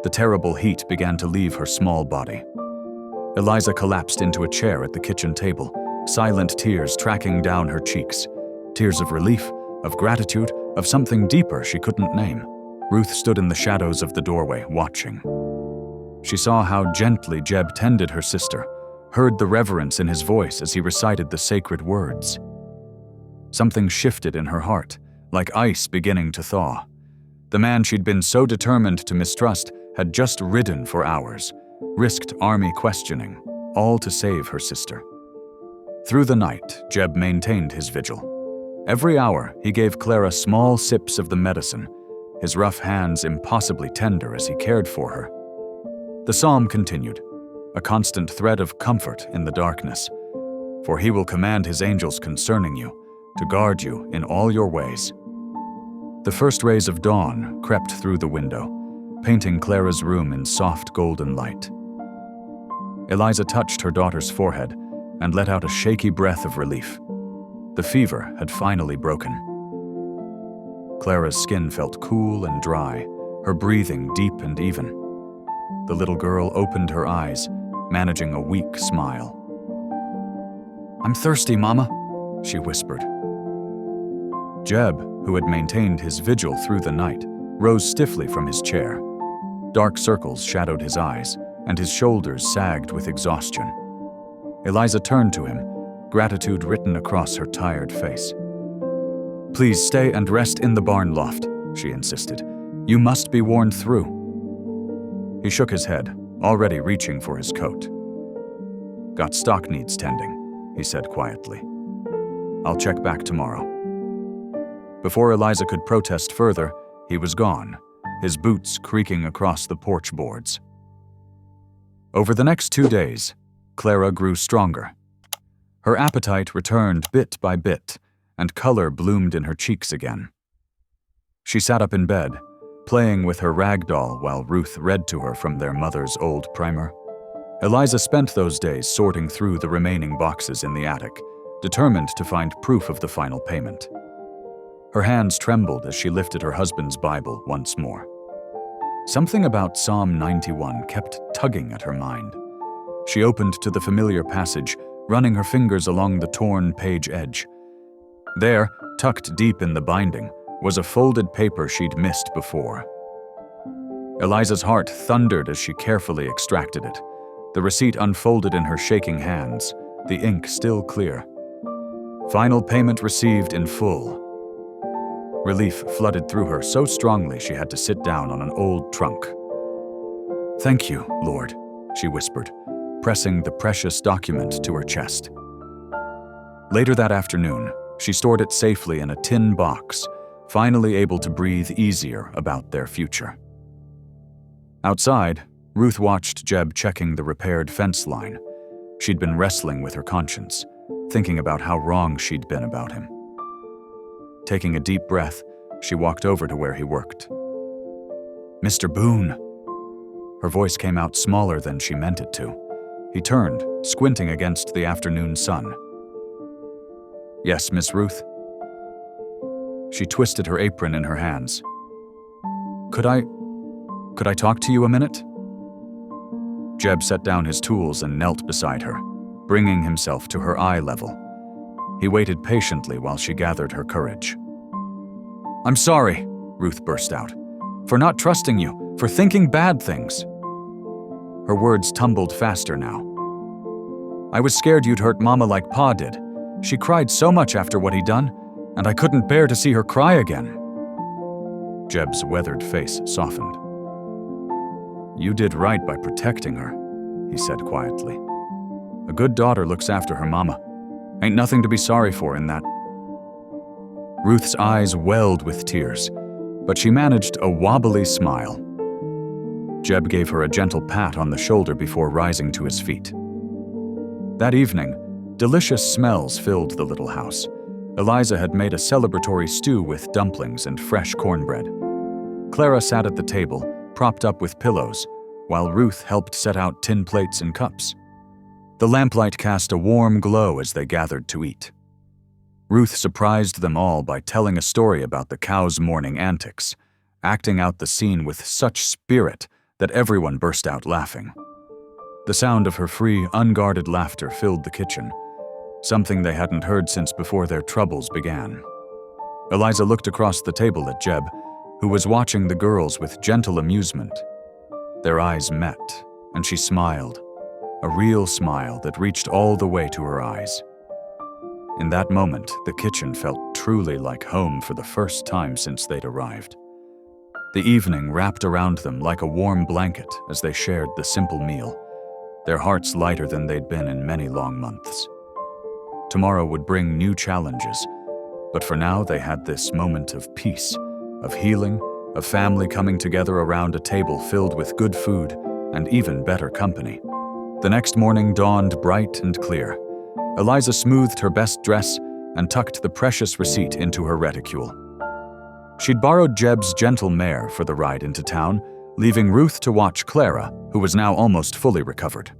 The terrible heat began to leave her small body. Eliza collapsed into a chair at the kitchen table, silent tears tracking down her cheeks. Tears of relief, of gratitude, of something deeper she couldn't name. Ruth stood in the shadows of the doorway, watching. She saw how gently Jeb tended her sister, heard the reverence in his voice as he recited the sacred words. Something shifted in her heart, like ice beginning to thaw. The man she'd been so determined to mistrust had just ridden for hours, risked army questioning, all to save her sister. Through the night, Jeb maintained his vigil. Every hour, he gave Clara small sips of the medicine, his rough hands impossibly tender as he cared for her. The psalm continued, a constant thread of comfort in the darkness. "For he will command his angels concerning you, to guard you in all your ways." The first rays of dawn crept through the window, painting Clara's room in soft golden light. Eliza touched her daughter's forehead and let out a shaky breath of relief. The fever had finally broken. Clara's skin felt cool and dry, her breathing deep and even. The little girl opened her eyes, managing a weak smile. "I'm thirsty, Mama," she whispered. Jeb, who had maintained his vigil through the night, rose stiffly from his chair. Dark circles shadowed his eyes, and his shoulders sagged with exhaustion. Eliza turned to him, gratitude written across her tired face. "Please stay and rest in the barn loft," she insisted. "You must be worn through." He shook his head, already reaching for his coat. "Got stock needs tending," he said quietly. "I'll check back tomorrow." Before Eliza could protest further, he was gone, his boots creaking across the porch boards. Over the next 2 days, Clara grew stronger. Her appetite returned bit by bit, and color bloomed in her cheeks again. She sat up in bed, playing with her rag doll while Ruth read to her from their mother's old primer. Eliza spent those days sorting through the remaining boxes in the attic, determined to find proof of the final payment. Her hands trembled as she lifted her husband's Bible once more. Something about Psalm 91 kept tugging at her mind. She opened to the familiar passage, running her fingers along the torn page edge. There, tucked deep in the binding, was a folded paper she'd missed before. Eliza's heart thundered as she carefully extracted it. The receipt unfolded in her shaking hands, the ink still clear. Final payment received in full. Relief flooded through her so strongly she had to sit down on an old trunk. "Thank you, Lord," she whispered, pressing the precious document to her chest. Later that afternoon, she stored it safely in a tin box, finally able to breathe easier about their future. Outside, Ruth watched Jeb checking the repaired fence line. She'd been wrestling with her conscience, thinking about how wrong she'd been about him. Taking a deep breath, she walked over to where he worked. "Mr. Boone." Her voice came out smaller than she meant it to. He turned, squinting against the afternoon sun. "Yes, Miss Ruth?" She twisted her apron in her hands. Could I talk to you a minute?" Jeb set down his tools and knelt beside her, bringing himself to her eye level. He waited patiently while she gathered her courage. "I'm sorry," Ruth burst out, "for not trusting you, for thinking bad things." Her words tumbled faster now. "I was scared you'd hurt Mama like Pa did. She cried so much after what he'd done, and I couldn't bear to see her cry again." Jeb's weathered face softened. "You did right by protecting her," he said quietly. "A good daughter looks after her mama. Ain't nothing to be sorry for in that." Ruth's eyes welled with tears, but she managed a wobbly smile. Jeb gave her a gentle pat on the shoulder before rising to his feet. That evening, delicious smells filled the little house. Eliza had made a celebratory stew with dumplings and fresh cornbread. Clara sat at the table, propped up with pillows, while Ruth helped set out tin plates and cups. The lamplight cast a warm glow as they gathered to eat. Ruth surprised them all by telling a story about the cow's morning antics, acting out the scene with such spirit that everyone burst out laughing. The sound of her free, unguarded laughter filled the kitchen, something they hadn't heard since before their troubles began. Eliza looked across the table at Jeb, who was watching the girls with gentle amusement. Their eyes met, and she smiled, a real smile that reached all the way to her eyes. In that moment, the kitchen felt truly like home for the first time since they'd arrived. The evening wrapped around them like a warm blanket as they shared the simple meal, their hearts lighter than they'd been in many long months. Tomorrow would bring new challenges, but for now they had this moment of peace, of healing, of family coming together around a table filled with good food and even better company. The next morning dawned bright and clear. Eliza smoothed her best dress and tucked the precious receipt into her reticule. She'd borrowed Jeb's gentle mare for the ride into town, leaving Ruth to watch Clara, who was now almost fully recovered.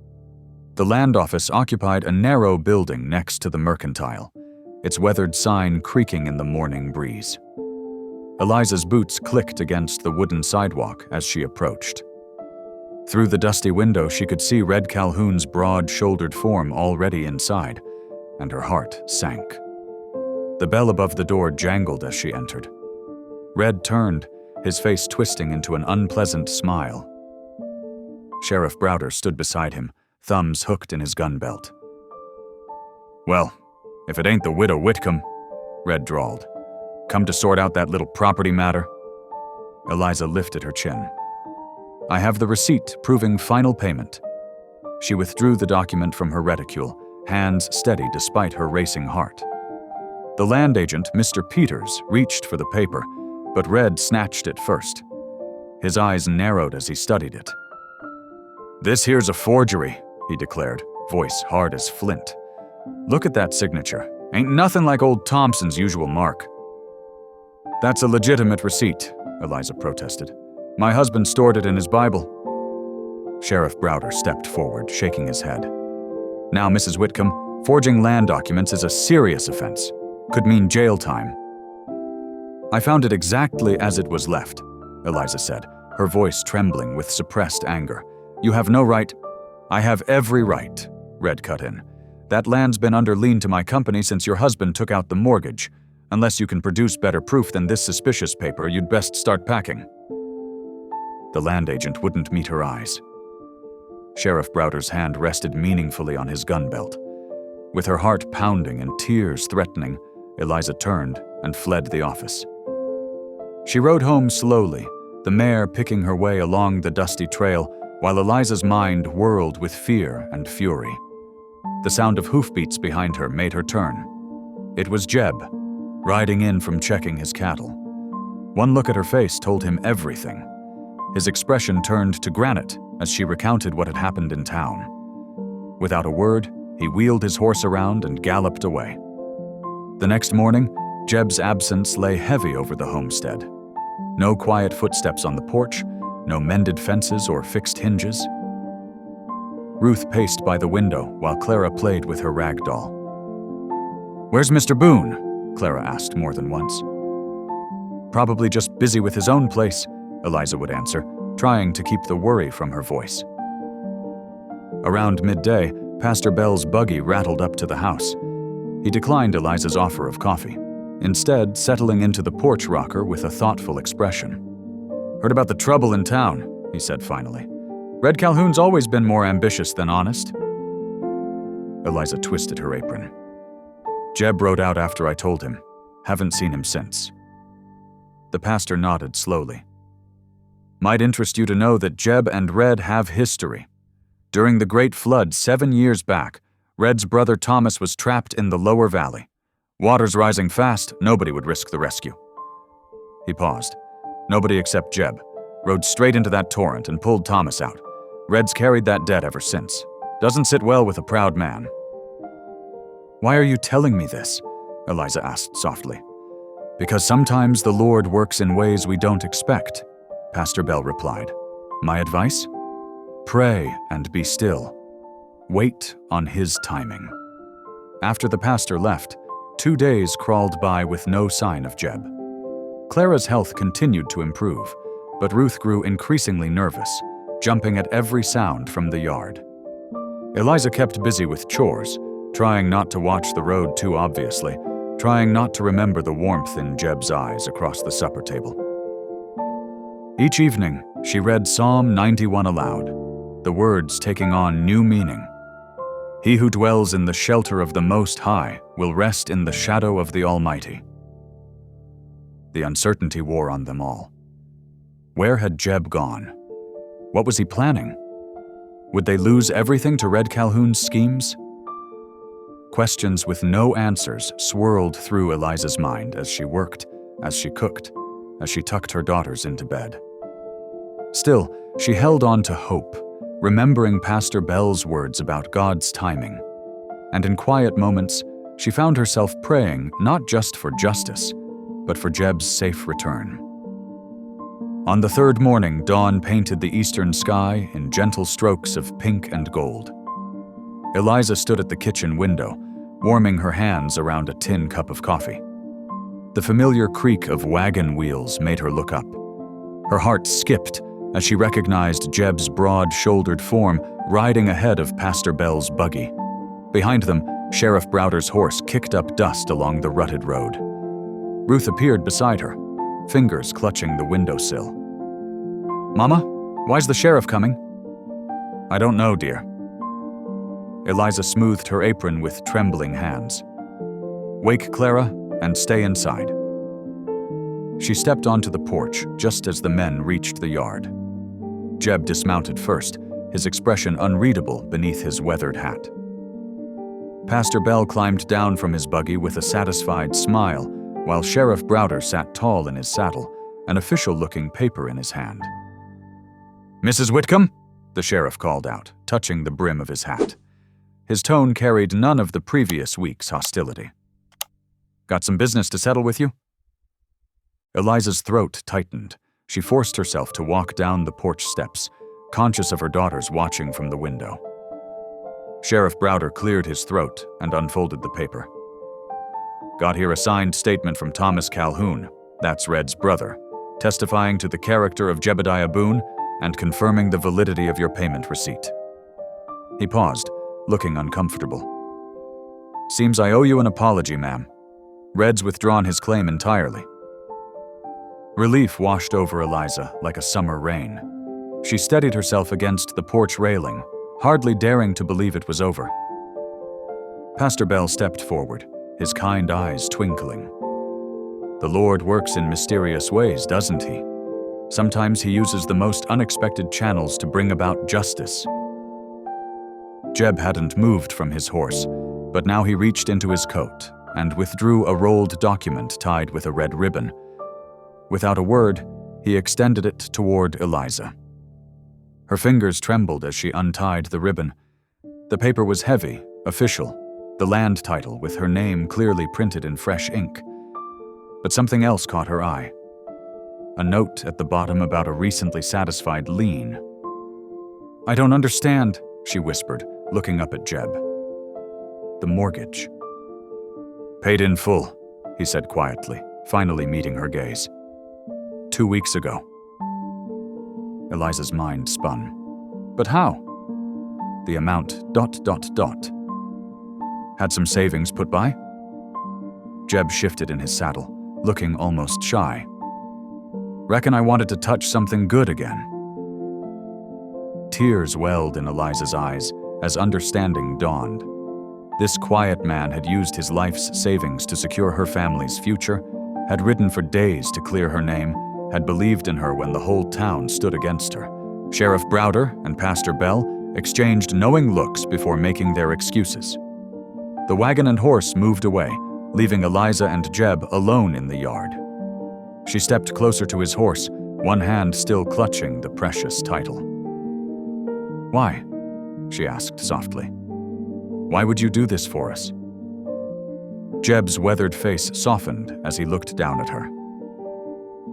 The land office occupied a narrow building next to the mercantile, its weathered sign creaking in the morning breeze. Eliza's boots clicked against the wooden sidewalk as she approached. Through the dusty window, she could see Red Calhoun's broad-shouldered form already inside, and her heart sank. The bell above the door jangled as she entered. Red turned, his face twisting into an unpleasant smile. Sheriff Browder stood beside him, thumbs hooked in his gun belt. "Well, if it ain't the widow Whitcomb," Red drawled. "Come to sort out that little property matter?" Eliza lifted her chin. "I have the receipt proving final payment." She withdrew the document from her reticule, hands steady despite her racing heart. The land agent, Mr. Peters, reached for the paper, but Red snatched it first. His eyes narrowed as he studied it. "This here's a forgery," he declared, voice hard as flint. "Look at that signature. Ain't nothing like old Thompson's usual mark." "That's a legitimate receipt," Eliza protested. "My husband stored it in his Bible." Sheriff Browder stepped forward, shaking his head. "Now, Mrs. Whitcomb, forging land documents is a serious offense. Could mean jail time." "I found it exactly as it was left," Eliza said, her voice trembling with suppressed anger. "You have no right—" "I have every right," Red cut in. "That land's been under lien to my company since your husband took out the mortgage. Unless you can produce better proof than this suspicious paper, you'd best start packing." The land agent wouldn't meet her eyes. Sheriff Browder's hand rested meaningfully on his gun belt. With her heart pounding and tears threatening, Eliza turned and fled the office. She rode home slowly, the mare picking her way along the dusty trail, while Eliza's mind whirled with fear and fury. The sound of hoofbeats behind her made her turn. It was Jeb, riding in from checking his cattle. One look at her face told him everything. His expression turned to granite as she recounted what had happened in town. Without a word, he wheeled his horse around and galloped away. The next morning, Jeb's absence lay heavy over the homestead. No quiet footsteps on the porch, no mended fences or fixed hinges. Ruth paced by the window while Clara played with her rag doll. "Where's Mr. Boone?" Clara asked more than once. "Probably just busy with his own place," Eliza would answer, trying to keep the worry from her voice. Around midday, Pastor Bell's buggy rattled up to the house. He declined Eliza's offer of coffee, instead settling into the porch rocker with a thoughtful expression. "Heard about the trouble in town," he said finally. "Red Calhoun's always been more ambitious than honest." Eliza twisted her apron. "Jeb rode out after I told him. Haven't seen him since." The pastor nodded slowly. "Might interest you to know that Jeb and Red have history. During the Great Flood 7 years back, Red's brother Thomas was trapped in the lower valley. Water's rising fast, nobody would risk the rescue." He paused. "Nobody except Jeb. Rode straight into that torrent and pulled Thomas out. Red's carried that debt ever since. Doesn't sit well with a proud man." "Why are you telling me this?" Eliza asked softly. "Because sometimes the Lord works in ways we don't expect," Pastor Bell replied. "My advice? Pray and be still. Wait on His timing." After the pastor left, 2 days crawled by with no sign of Jeb. Clara's health continued to improve, but Ruth grew increasingly nervous, jumping at every sound from the yard. Eliza kept busy with chores, trying not to watch the road too obviously, trying not to remember the warmth in Jeb's eyes across the supper table. Each evening, she read Psalm 91 aloud, the words taking on new meaning. "He who dwells in the shelter of the Most High will rest in the shadow of the Almighty." The uncertainty wore on them all. Where had Jeb gone? What was he planning? Would they lose everything to Red Calhoun's schemes? Questions with no answers swirled through Eliza's mind as she worked, as she cooked, as she tucked her daughters into bed. Still, she held on to hope, remembering Pastor Bell's words about God's timing. And in quiet moments, she found herself praying not just for justice, but for Jeb's safe return. On the third morning, dawn painted the eastern sky in gentle strokes of pink and gold. Eliza stood at the kitchen window, warming her hands around a tin cup of coffee. The familiar creak of wagon wheels made her look up. Her heart skipped as she recognized Jeb's broad-shouldered form riding ahead of Pastor Bell's buggy. Behind them, Sheriff Browder's horse kicked up dust along the rutted road. Ruth appeared beside her, fingers clutching the windowsill. "Mama, why's the sheriff coming?" "I don't know, dear." Eliza smoothed her apron with trembling hands. "Wake Clara and stay inside." She stepped onto the porch just as the men reached the yard. Jeb dismounted first, his expression unreadable beneath his weathered hat. Pastor Bell climbed down from his buggy with a satisfied smile, while Sheriff Browder sat tall in his saddle, an official-looking paper in his hand. "Mrs. Whitcomb?" the sheriff called out, touching the brim of his hat. His tone carried none of the previous week's hostility. "Got some business to settle with you?" Eliza's throat tightened. She forced herself to walk down the porch steps, conscious of her daughters watching from the window. Sheriff Browder cleared his throat and unfolded the paper. "Got here a signed statement from Thomas Calhoun, that's Red's brother, testifying to the character of Jebediah Boone and confirming the validity of your payment receipt." He paused, looking uncomfortable. "Seems I owe you an apology, ma'am. Red's withdrawn his claim entirely." Relief washed over Eliza like a summer rain. She steadied herself against the porch railing, hardly daring to believe it was over. Pastor Bell stepped forward, his kind eyes twinkling. "The Lord works in mysterious ways, doesn't he? Sometimes he uses the most unexpected channels to bring about justice." Jeb hadn't moved from his horse, but now he reached into his coat and withdrew a rolled document tied with a red ribbon. Without a word, he extended it toward Eliza. Her fingers trembled as she untied the ribbon. The paper was heavy, official, the land title with her name clearly printed in fresh ink. But something else caught her eye. A note at the bottom about a recently satisfied lien. "I don't understand," she whispered, looking up at Jeb. "The mortgage." "Paid in full," he said quietly, finally meeting her gaze. 2 weeks ago." Eliza's mind spun. "But how?" "The amount ... Had some savings put by?" Jeb shifted in his saddle, looking almost shy. "Reckon I wanted to touch something good again." Tears welled in Eliza's eyes as understanding dawned. This quiet man had used his life's savings to secure her family's future, had ridden for days to clear her name, had believed in her when the whole town stood against her. Sheriff Browder and Pastor Bell exchanged knowing looks before making their excuses. The wagon and horse moved away, leaving Eliza and Jeb alone in the yard. She stepped closer to his horse, one hand still clutching the precious title. "Why?" she asked softly. "Why would you do this for us?" Jeb's weathered face softened as he looked down at her.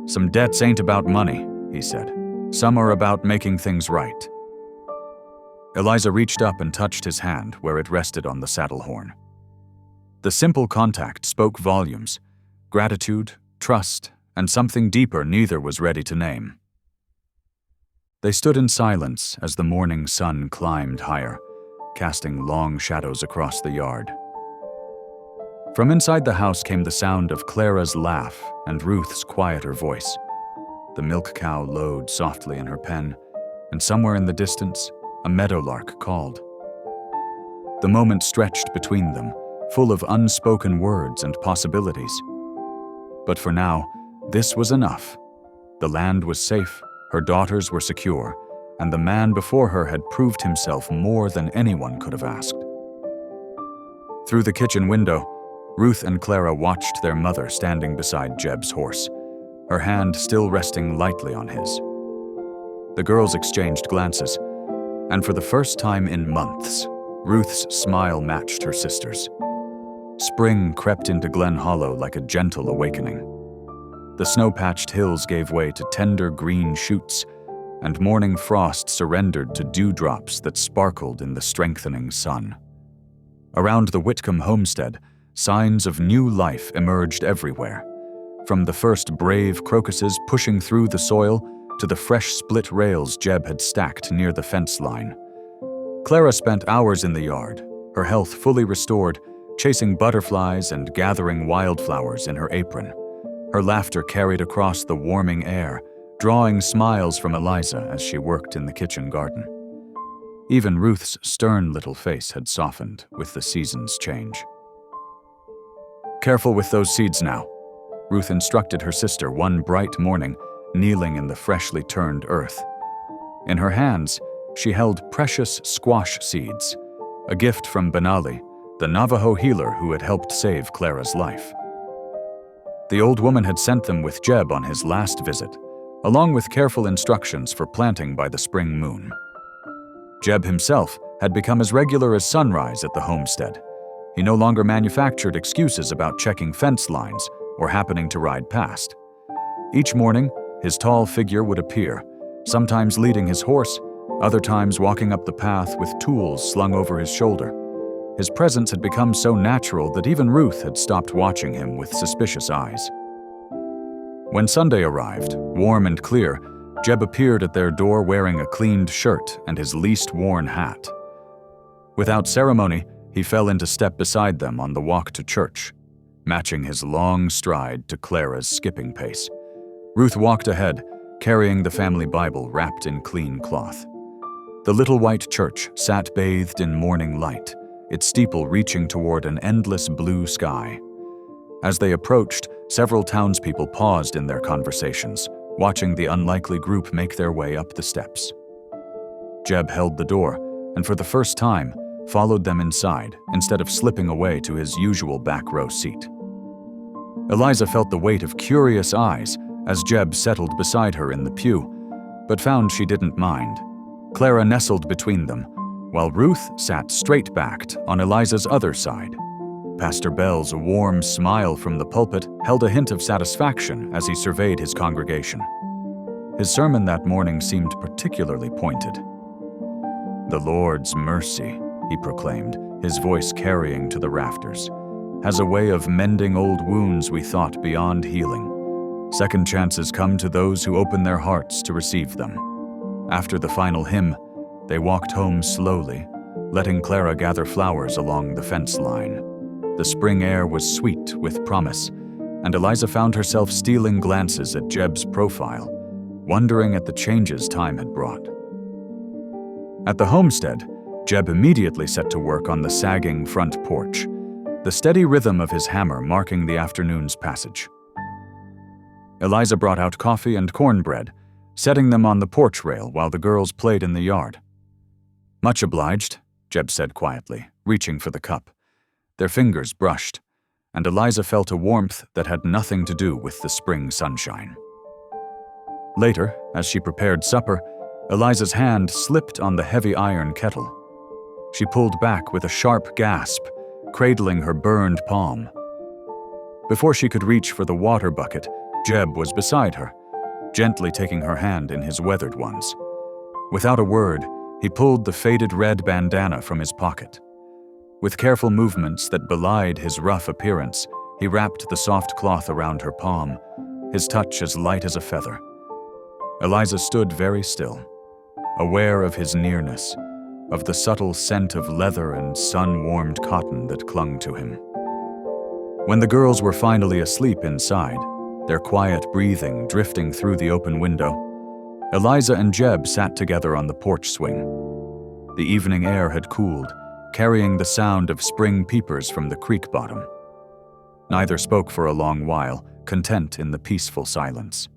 "Some debts ain't about money," he said. "Some are about making things right." Eliza reached up and touched his hand where it rested on the saddle horn. The simple contact spoke volumes: gratitude, trust, and something deeper neither was ready to name. They stood in silence as the morning sun climbed higher, casting long shadows across the yard. From inside the house came the sound of Clara's laugh and Ruth's quieter voice. The milk cow lowed softly in her pen, and somewhere in the distance, a meadowlark called. The moment stretched between them, full of unspoken words and possibilities. But for now, this was enough. The land was safe, her daughters were secure, and the man before her had proved himself more than anyone could have asked. Through the kitchen window, Ruth and Clara watched their mother standing beside Jeb's horse, her hand still resting lightly on his. The girls exchanged glances, and for the first time in months, Ruth's smile matched her sister's. Spring crept into Glen Hollow like a gentle awakening. The snow-patched hills gave way to tender green shoots, and morning frost surrendered to dewdrops that sparkled in the strengthening sun. Around the Whitcomb homestead, signs of new life emerged everywhere, from the first brave crocuses pushing through the soil to the fresh split rails Jeb had stacked near the fence line. Clara spent hours in the yard, her health fully restored, chasing butterflies and gathering wildflowers in her apron. Her laughter carried across the warming air, drawing smiles from Eliza as she worked in the kitchen garden. Even Ruth's stern little face had softened with the season's change. "Careful with those seeds now," Ruth instructed her sister one bright morning, kneeling in the freshly turned earth. In her hands, she held precious squash seeds, a gift from Benali, the Navajo healer who had helped save Clara's life. The old woman had sent them with Jeb on his last visit, along with careful instructions for planting by the spring moon. Jeb himself had become as regular as sunrise at the homestead. He no longer manufactured excuses about checking fence lines or happening to ride past. Each morning, his tall figure would appear, sometimes leading his horse, other times walking up the path with tools slung over his shoulder. His presence had become so natural that even Ruth had stopped watching him with suspicious eyes. When Sunday arrived, warm and clear, Jeb appeared at their door wearing a cleaned shirt and his least worn hat. Without ceremony, he fell into step beside them on the walk to church, matching his long stride to Clara's skipping pace. Ruth walked ahead, carrying the family Bible wrapped in clean cloth. The little white church sat bathed in morning light, its steeple reaching toward an endless blue sky. As they approached, several townspeople paused in their conversations, watching the unlikely group make their way up the steps. Jeb held the door, and for the first time, followed them inside instead of slipping away to his usual back row seat. Eliza felt the weight of curious eyes as Jeb settled beside her in the pew, but found she didn't mind. Clara nestled between them, while Ruth sat straight-backed on Eliza's other side. Pastor Bell's warm smile from the pulpit held a hint of satisfaction as he surveyed his congregation. His sermon that morning seemed particularly pointed. "The Lord's mercy," he proclaimed, his voice carrying to the rafters, "has a way of mending old wounds we thought beyond healing. Second chances come to those who open their hearts to receive them." After the final hymn, they walked home slowly, letting Clara gather flowers along the fence line. The spring air was sweet with promise, and Eliza found herself stealing glances at Jeb's profile, wondering at the changes time had brought. At the homestead, Jeb immediately set to work on the sagging front porch, the steady rhythm of his hammer marking the afternoon's passage. Eliza brought out coffee and cornbread, setting them on the porch rail while the girls played in the yard. "Much obliged," Jeb said quietly, reaching for the cup. Their fingers brushed, and Eliza felt a warmth that had nothing to do with the spring sunshine. Later, as she prepared supper, Eliza's hand slipped on the heavy iron kettle. She pulled back with a sharp gasp, cradling her burned palm. Before she could reach for the water bucket, Jeb was beside her, gently taking her hand in his weathered ones. Without a word, he pulled the faded red bandana from his pocket. With careful movements that belied his rough appearance, he wrapped the soft cloth around her palm, his touch as light as a feather. Eliza stood very still, aware of his nearness, of the subtle scent of leather and sun-warmed cotton that clung to him. When the girls were finally asleep inside, their quiet breathing drifting through the open window, Eliza and Jeb sat together on the porch swing. The evening air had cooled, carrying the sound of spring peepers from the creek bottom. Neither spoke for a long while, content in the peaceful silence.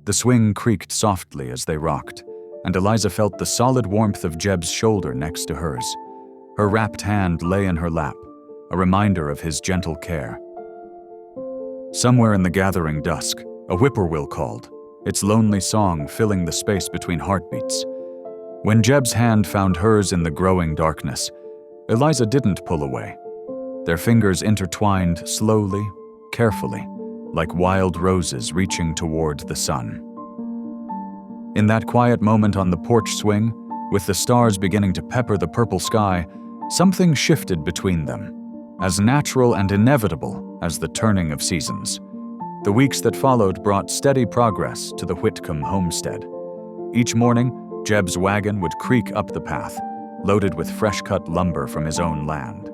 The swing creaked softly as they rocked, and Eliza felt the solid warmth of Jeb's shoulder next to hers. Her wrapped hand lay in her lap, a reminder of his gentle care. Somewhere in the gathering dusk, a whippoorwill called, its lonely song filling the space between heartbeats. When Jeb's hand found hers in the growing darkness, Eliza didn't pull away. Their fingers intertwined slowly, carefully, like wild roses reaching toward the sun. In that quiet moment on the porch swing, with the stars beginning to pepper the purple sky, something shifted between them, as natural and inevitable as the turning of seasons. The weeks that followed brought steady progress to the Whitcomb homestead. Each morning, Jeb's wagon would creak up the path, loaded with fresh-cut lumber from his own land.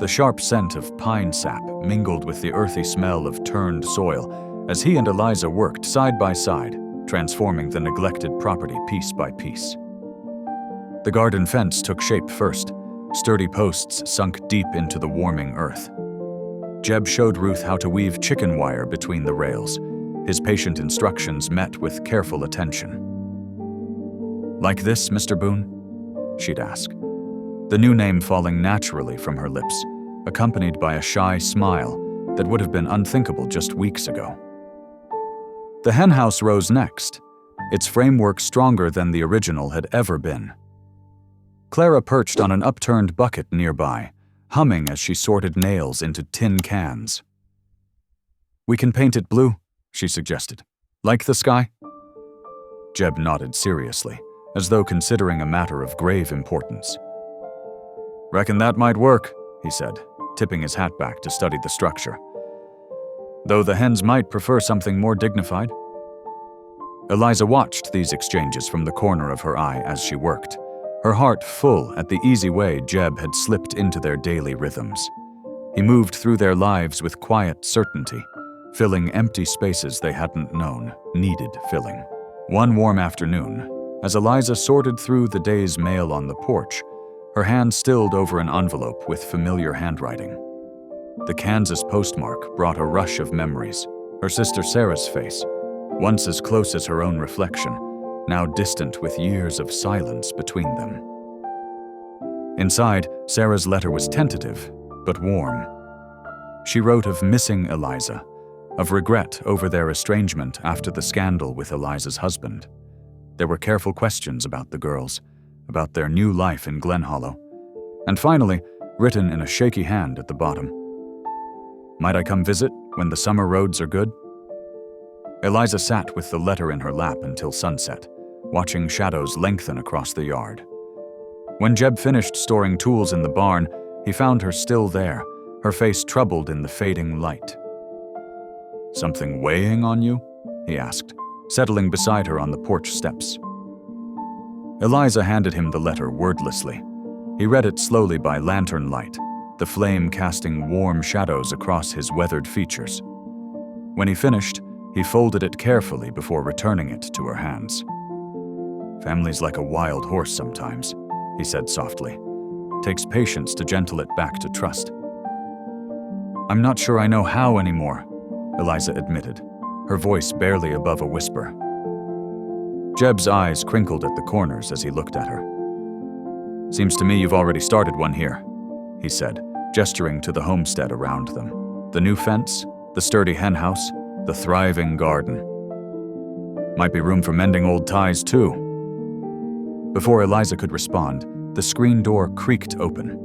The sharp scent of pine sap mingled with the earthy smell of turned soil as he and Eliza worked side by side, transforming the neglected property piece by piece. The garden fence took shape first, sturdy posts sunk deep into the warming earth. Jeb showed Ruth how to weave chicken wire between the rails, his patient instructions met with careful attention. "Like this, Mr. Boone?" she'd ask, the new name falling naturally from her lips, accompanied by a shy smile that would have been unthinkable just weeks ago. The henhouse rose next, its framework stronger than the original had ever been. Clara perched on an upturned bucket nearby, humming as she sorted nails into tin cans. "We can paint it blue," she suggested. "Like the sky?" Jeb nodded seriously, as though considering a matter of grave importance. "Reckon that might work," he said, tipping his hat back to study the structure. "Though the hens might prefer something more dignified." Eliza watched these exchanges from the corner of her eye as she worked, her heart full at the easy way Jeb had slipped into their daily rhythms. He moved through their lives with quiet certainty, filling empty spaces they hadn't known needed filling. One warm afternoon, as Eliza sorted through the day's mail on the porch, her hand stilled over an envelope with familiar handwriting. The Kansas postmark brought a rush of memories. Her sister Sarah's face, once as close as her own reflection, now distant with years of silence between them. Inside, Sarah's letter was tentative, but warm. She wrote of missing Eliza, of regret over their estrangement after the scandal with Eliza's husband. There were careful questions about the girls, about their new life in Glen Hollow, and finally, written in a shaky hand at the bottom, "Might I come visit when the summer roads are good?" Eliza sat with the letter in her lap until sunset, watching shadows lengthen across the yard. When Jeb finished storing tools in the barn, he found her still there, her face troubled in the fading light. "Something weighing on you?" he asked, settling beside her on the porch steps. Eliza handed him the letter wordlessly. He read it slowly by lantern light, the flame casting warm shadows across his weathered features. When he finished, he folded it carefully before returning it to her hands. "Family's like a wild horse sometimes," he said softly. "Takes patience to gentle it back to trust." "I'm not sure I know how anymore," Eliza admitted, her voice barely above a whisper. Jeb's eyes crinkled at the corners as he looked at her. "Seems to me you've already started one here," he said, gesturing to the homestead around them. The new fence, the sturdy henhouse, the thriving garden. "Might be room for mending old ties, too." Before Eliza could respond, the screen door creaked open.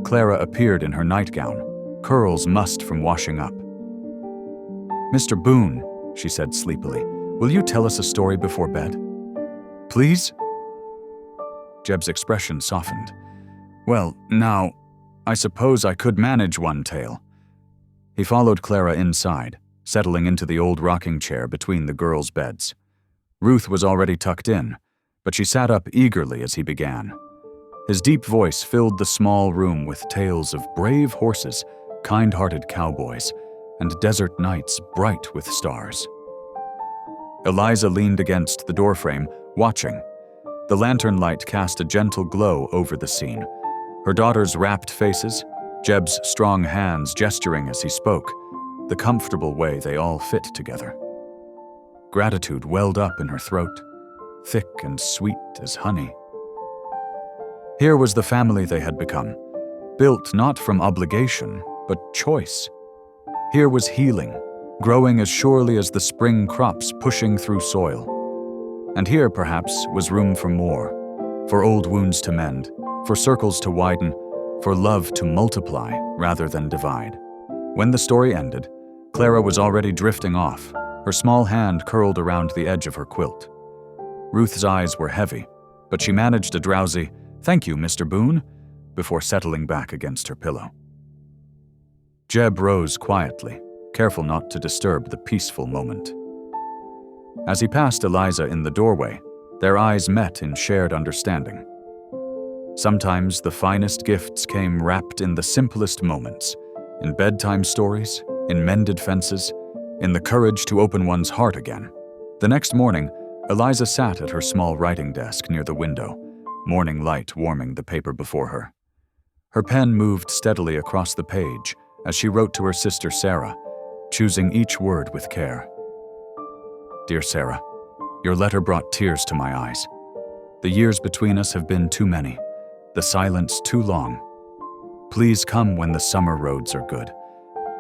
Clara appeared in her nightgown, curls mussed from washing up. "Mr. Boone," she said sleepily, "will you tell us a story before bed? Please?" Jeb's expression softened. "Well, now, I suppose I could manage one tale." He followed Clara inside, settling into the old rocking chair between the girls' beds. Ruth was already tucked in, but she sat up eagerly as he began. His deep voice filled the small room with tales of brave horses, kind-hearted cowboys, and desert nights bright with stars. Eliza leaned against the doorframe, watching. The lantern light cast a gentle glow over the scene. Her daughter's rapt faces, Jeb's strong hands gesturing as he spoke, the comfortable way they all fit together. Gratitude welled up in her throat, thick and sweet as honey. Here was the family they had become, built not from obligation, but choice. Here was healing, growing as surely as the spring crops pushing through soil. And here, perhaps, was room for more, for old wounds to mend, for circles to widen, for love to multiply rather than divide. When the story ended, Clara was already drifting off, her small hand curled around the edge of her quilt. Ruth's eyes were heavy, but she managed a drowsy, "Thank you, Mr. Boone," before settling back against her pillow. Jeb rose quietly, careful not to disturb the peaceful moment. As he passed Eliza in the doorway, their eyes met in shared understanding. Sometimes the finest gifts came wrapped in the simplest moments, in bedtime stories, in mended fences, in the courage to open one's heart again. The next morning, Eliza sat at her small writing desk near the window, morning light warming the paper before her. Her pen moved steadily across the page as she wrote to her sister Sarah, choosing each word with care. "Dear Sarah, your letter brought tears to my eyes. The years between us have been too many, the silence too long. Please come when the summer roads are good.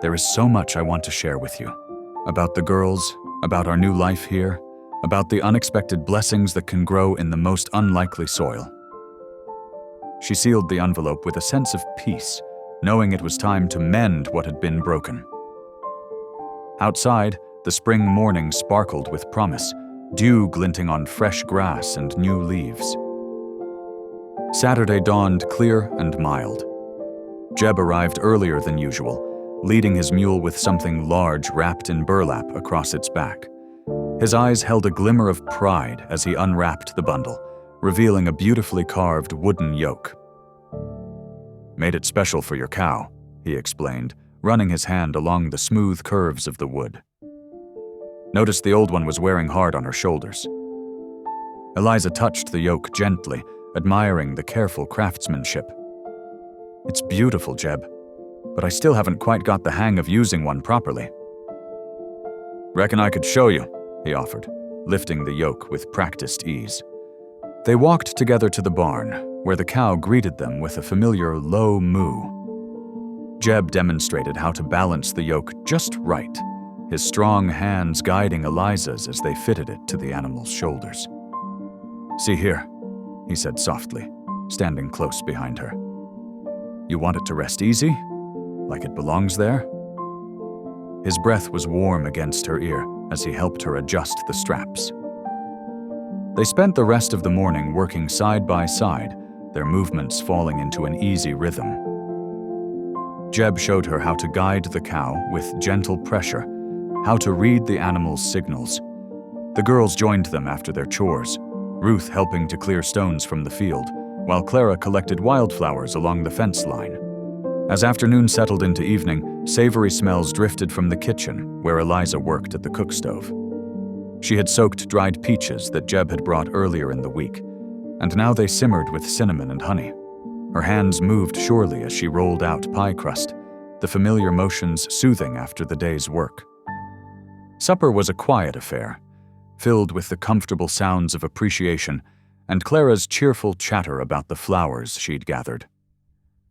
There is so much I want to share with you. About the girls, about our new life here, about the unexpected blessings that can grow in the most unlikely soil." She sealed the envelope with a sense of peace, knowing it was time to mend what had been broken. Outside, the spring morning sparkled with promise, dew glinting on fresh grass and new leaves. Saturday dawned clear and mild. Jeb arrived earlier than usual, leading his mule with something large wrapped in burlap across its back. His eyes held a glimmer of pride as he unwrapped the bundle, revealing a beautifully carved wooden yoke. "Made it special for your cow," he explained, running his hand along the smooth curves of the wood. Noticed the old one was wearing hard on her shoulders. Eliza touched the yoke gently, admiring the careful craftsmanship. "It's beautiful, Jeb, but I still haven't quite got the hang of using one properly." "Reckon I could show you," he offered, lifting the yoke with practiced ease. They walked together to the barn, where the cow greeted them with a familiar low moo. Jeb demonstrated how to balance the yoke just right, his strong hands guiding Eliza's as they fitted it to the animal's shoulders. "See here," he said softly, standing close behind her. "You want it to rest easy? Like it belongs there?" His breath was warm against her ear as he helped her adjust the straps. They spent the rest of the morning working side by side, their movements falling into an easy rhythm. Jeb showed her how to guide the cow with gentle pressure, how to read the animal's signals. The girls joined them after their chores, Ruth helping to clear stones from the field, while Clara collected wildflowers along the fence line. As afternoon settled into evening, savory smells drifted from the kitchen, where Eliza worked at the cook stove. She had soaked dried peaches that Jeb had brought earlier in the week, and now they simmered with cinnamon and honey. Her hands moved surely as she rolled out pie crust, the familiar motions soothing after the day's work. Supper was a quiet affair, filled with the comfortable sounds of appreciation and Clara's cheerful chatter about the flowers she'd gathered.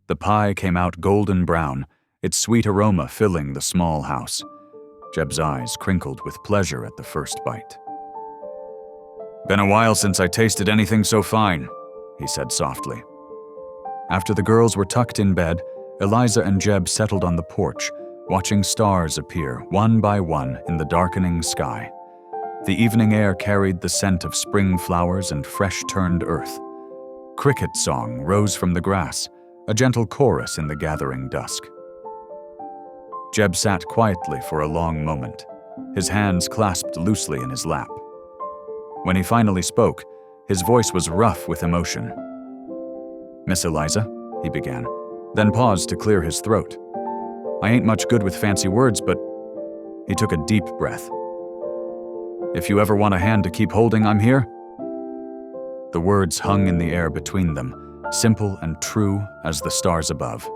The pie came out golden brown, its sweet aroma filling the small house. Jeb's eyes crinkled with pleasure at the first bite. "Been a while since I tasted anything so fine," he said softly. After the girls were tucked in bed, Eliza and Jeb settled on the porch, watching stars appear one by one in the darkening sky. The evening air carried the scent of spring flowers and fresh-turned earth. Cricket song rose from the grass, a gentle chorus in the gathering dusk. Jeb sat quietly for a long moment, his hands clasped loosely in his lap. When he finally spoke, his voice was rough with emotion. "Miss Eliza," he began, then paused to clear his throat. "I ain't much good with fancy words, but..." He took a deep breath. "If you ever want a hand to keep holding, I'm here." The words hung in the air between them, simple and true as the stars above.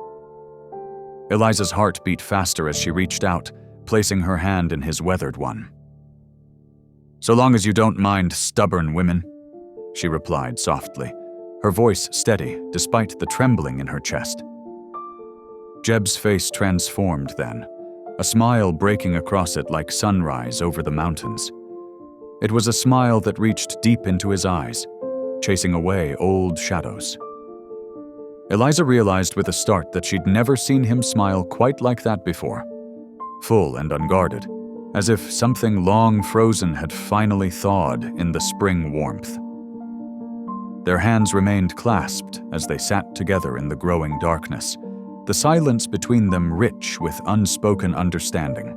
Eliza's heart beat faster as she reached out, placing her hand in his weathered one. "So long as you don't mind stubborn women," she replied softly, her voice steady despite the trembling in her chest. Jeb's face transformed then, a smile breaking across it like sunrise over the mountains. It was a smile that reached deep into his eyes, chasing away old shadows. Eliza realized with a start that she'd never seen him smile quite like that before. full and unguarded, as if something long frozen had finally thawed in the spring warmth. Their hands remained clasped as they sat together in the growing darkness, the silence between them rich with unspoken understanding.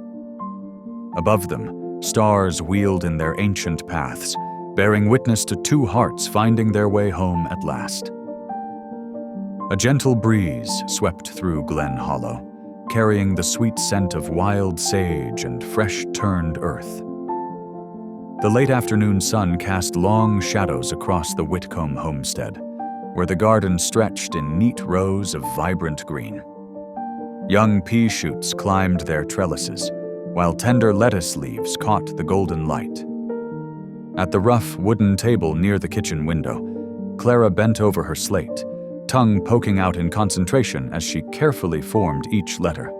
Above them, stars wheeled in their ancient paths, bearing witness to two hearts finding their way home at last. A gentle breeze swept through Glen Hollow, carrying the sweet scent of wild sage and fresh-turned earth. The late afternoon sun cast long shadows across the Whitcomb homestead, where the garden stretched in neat rows of vibrant green. Young pea shoots climbed their trellises, while tender lettuce leaves caught the golden light. At the rough wooden table near the kitchen window, Clara bent over her slate, tongue poking out in concentration as she carefully formed each letter.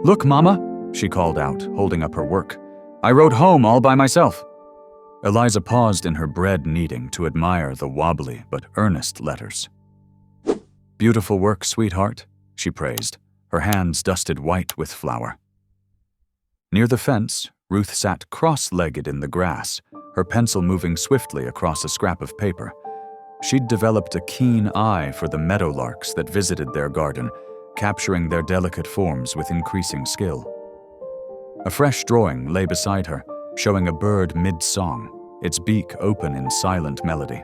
"Look, Mama," she called out, holding up her work. "I wrote home all by myself." Eliza paused in her bread kneading to admire the wobbly but earnest letters. "Beautiful work, sweetheart," she praised, her hands dusted white with flour. Near the fence, Ruth sat cross-legged in the grass, her pencil moving swiftly across a scrap of paper. She'd developed a keen eye for the meadowlarks that visited their garden, capturing their delicate forms with increasing skill. A fresh drawing lay beside her, showing a bird mid-song, its beak open in silent melody.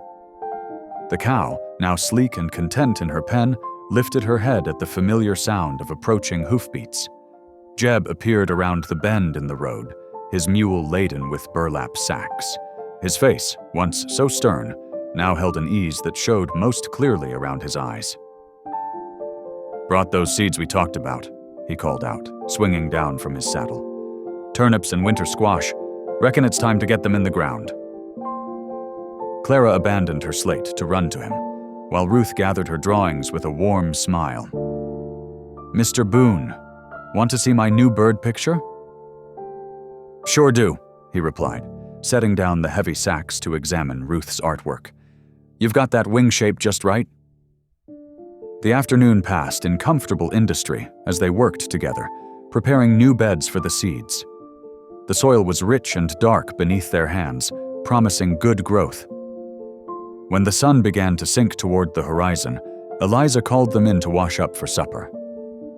The cow, now sleek and content in her pen, lifted her head at the familiar sound of approaching hoofbeats. Jeb appeared around the bend in the road, his mule laden with burlap sacks. His face, once so stern, now held an ease that showed most clearly around his eyes. "Brought those seeds we talked about," he called out, swinging down from his saddle. "Turnips and winter squash. Reckon it's time to get them in the ground." Clara abandoned her slate to run to him, while Ruth gathered her drawings with a warm smile. "Mr. Boone, want to see my new bird picture?" "Sure do," he replied, setting down the heavy sacks to examine Ruth's artwork. "You've got that wing shape just right." The afternoon passed in comfortable industry as they worked together, preparing new beds for the seeds. The soil was rich and dark beneath their hands, promising good growth. When the sun began to sink toward the horizon, Eliza called them in to wash up for supper.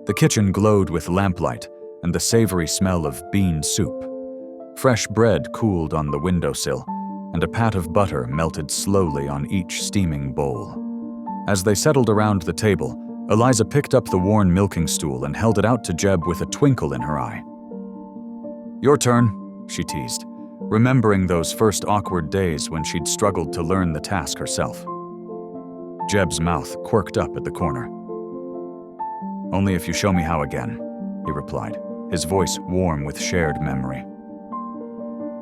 The kitchen glowed with lamplight and the savory smell of bean soup. Fresh bread cooled on the windowsill, and a pat of butter melted slowly on each steaming bowl. As they settled around the table, Eliza picked up the worn milking stool and held it out to Jeb with a twinkle in her eye. "Your turn," she teased, remembering those first awkward days when she'd struggled to learn the task herself. Jeb's mouth quirked up at the corner. "Only if you show me how again," he replied, his voice warm with shared memory.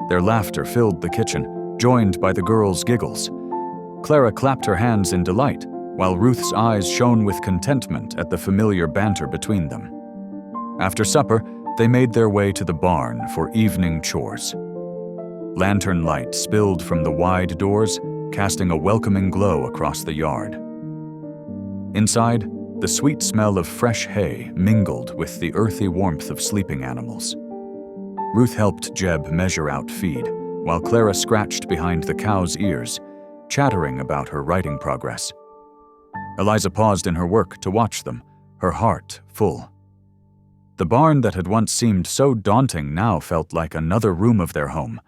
Their laughter filled the kitchen, joined by the girls' giggles. Clara clapped her hands in delight, while Ruth's eyes shone with contentment at the familiar banter between them. After supper, they made their way to the barn for evening chores. Lantern light spilled from the wide doors, casting a welcoming glow across the yard. Inside, the sweet smell of fresh hay mingled with the earthy warmth of sleeping animals. Ruth helped Jeb measure out feed, while Clara scratched behind the cow's ears, chattering about her writing progress. Eliza paused in her work to watch them, her heart full. The barn that had once seemed so daunting now felt like another room of their home,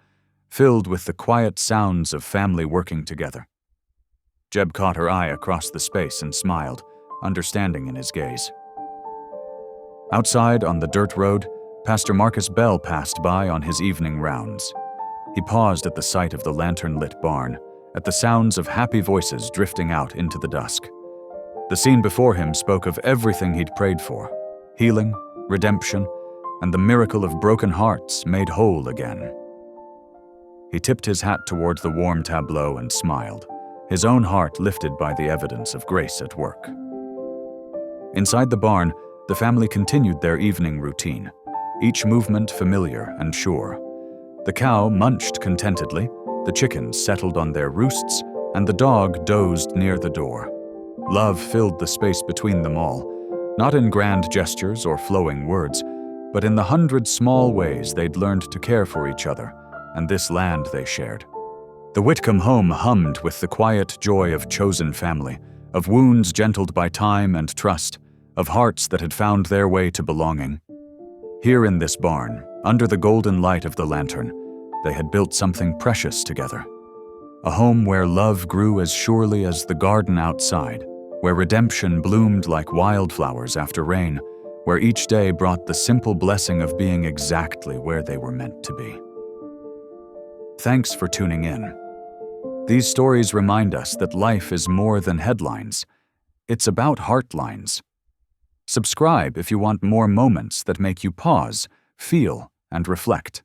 filled with the quiet sounds of family working together. Jeb caught her eye across the space and smiled, understanding in his gaze. Outside on the dirt road, Pastor Marcus Bell passed by on his evening rounds. He paused at the sight of the lantern-lit barn, at the sounds of happy voices drifting out into the dusk. The scene before him spoke of everything he'd prayed for: healing, redemption, and the miracle of broken hearts made whole again. He tipped his hat toward the warm tableau and smiled, his own heart lifted by the evidence of grace at work. Inside the barn, the family continued their evening routine, each movement familiar and sure. The cow munched contentedly, the chickens settled on their roosts, and the dog dozed near the door. Love filled the space between them all, not in grand gestures or flowing words, but in the 100 small ways they'd learned to care for each other and this land they shared. The Whitcomb home hummed with the quiet joy of chosen family, of wounds gentled by time and trust, of hearts that had found their way to belonging. Here in this barn, under the golden light of the lantern, they had built something precious together. A home where love grew as surely as the garden outside, where redemption bloomed like wildflowers after rain, where each day brought the simple blessing of being exactly where they were meant to be. Thanks for tuning in. These stories remind us that life is more than headlines. It's about heartlines. Subscribe if you want more moments that make you pause, feel, and reflect.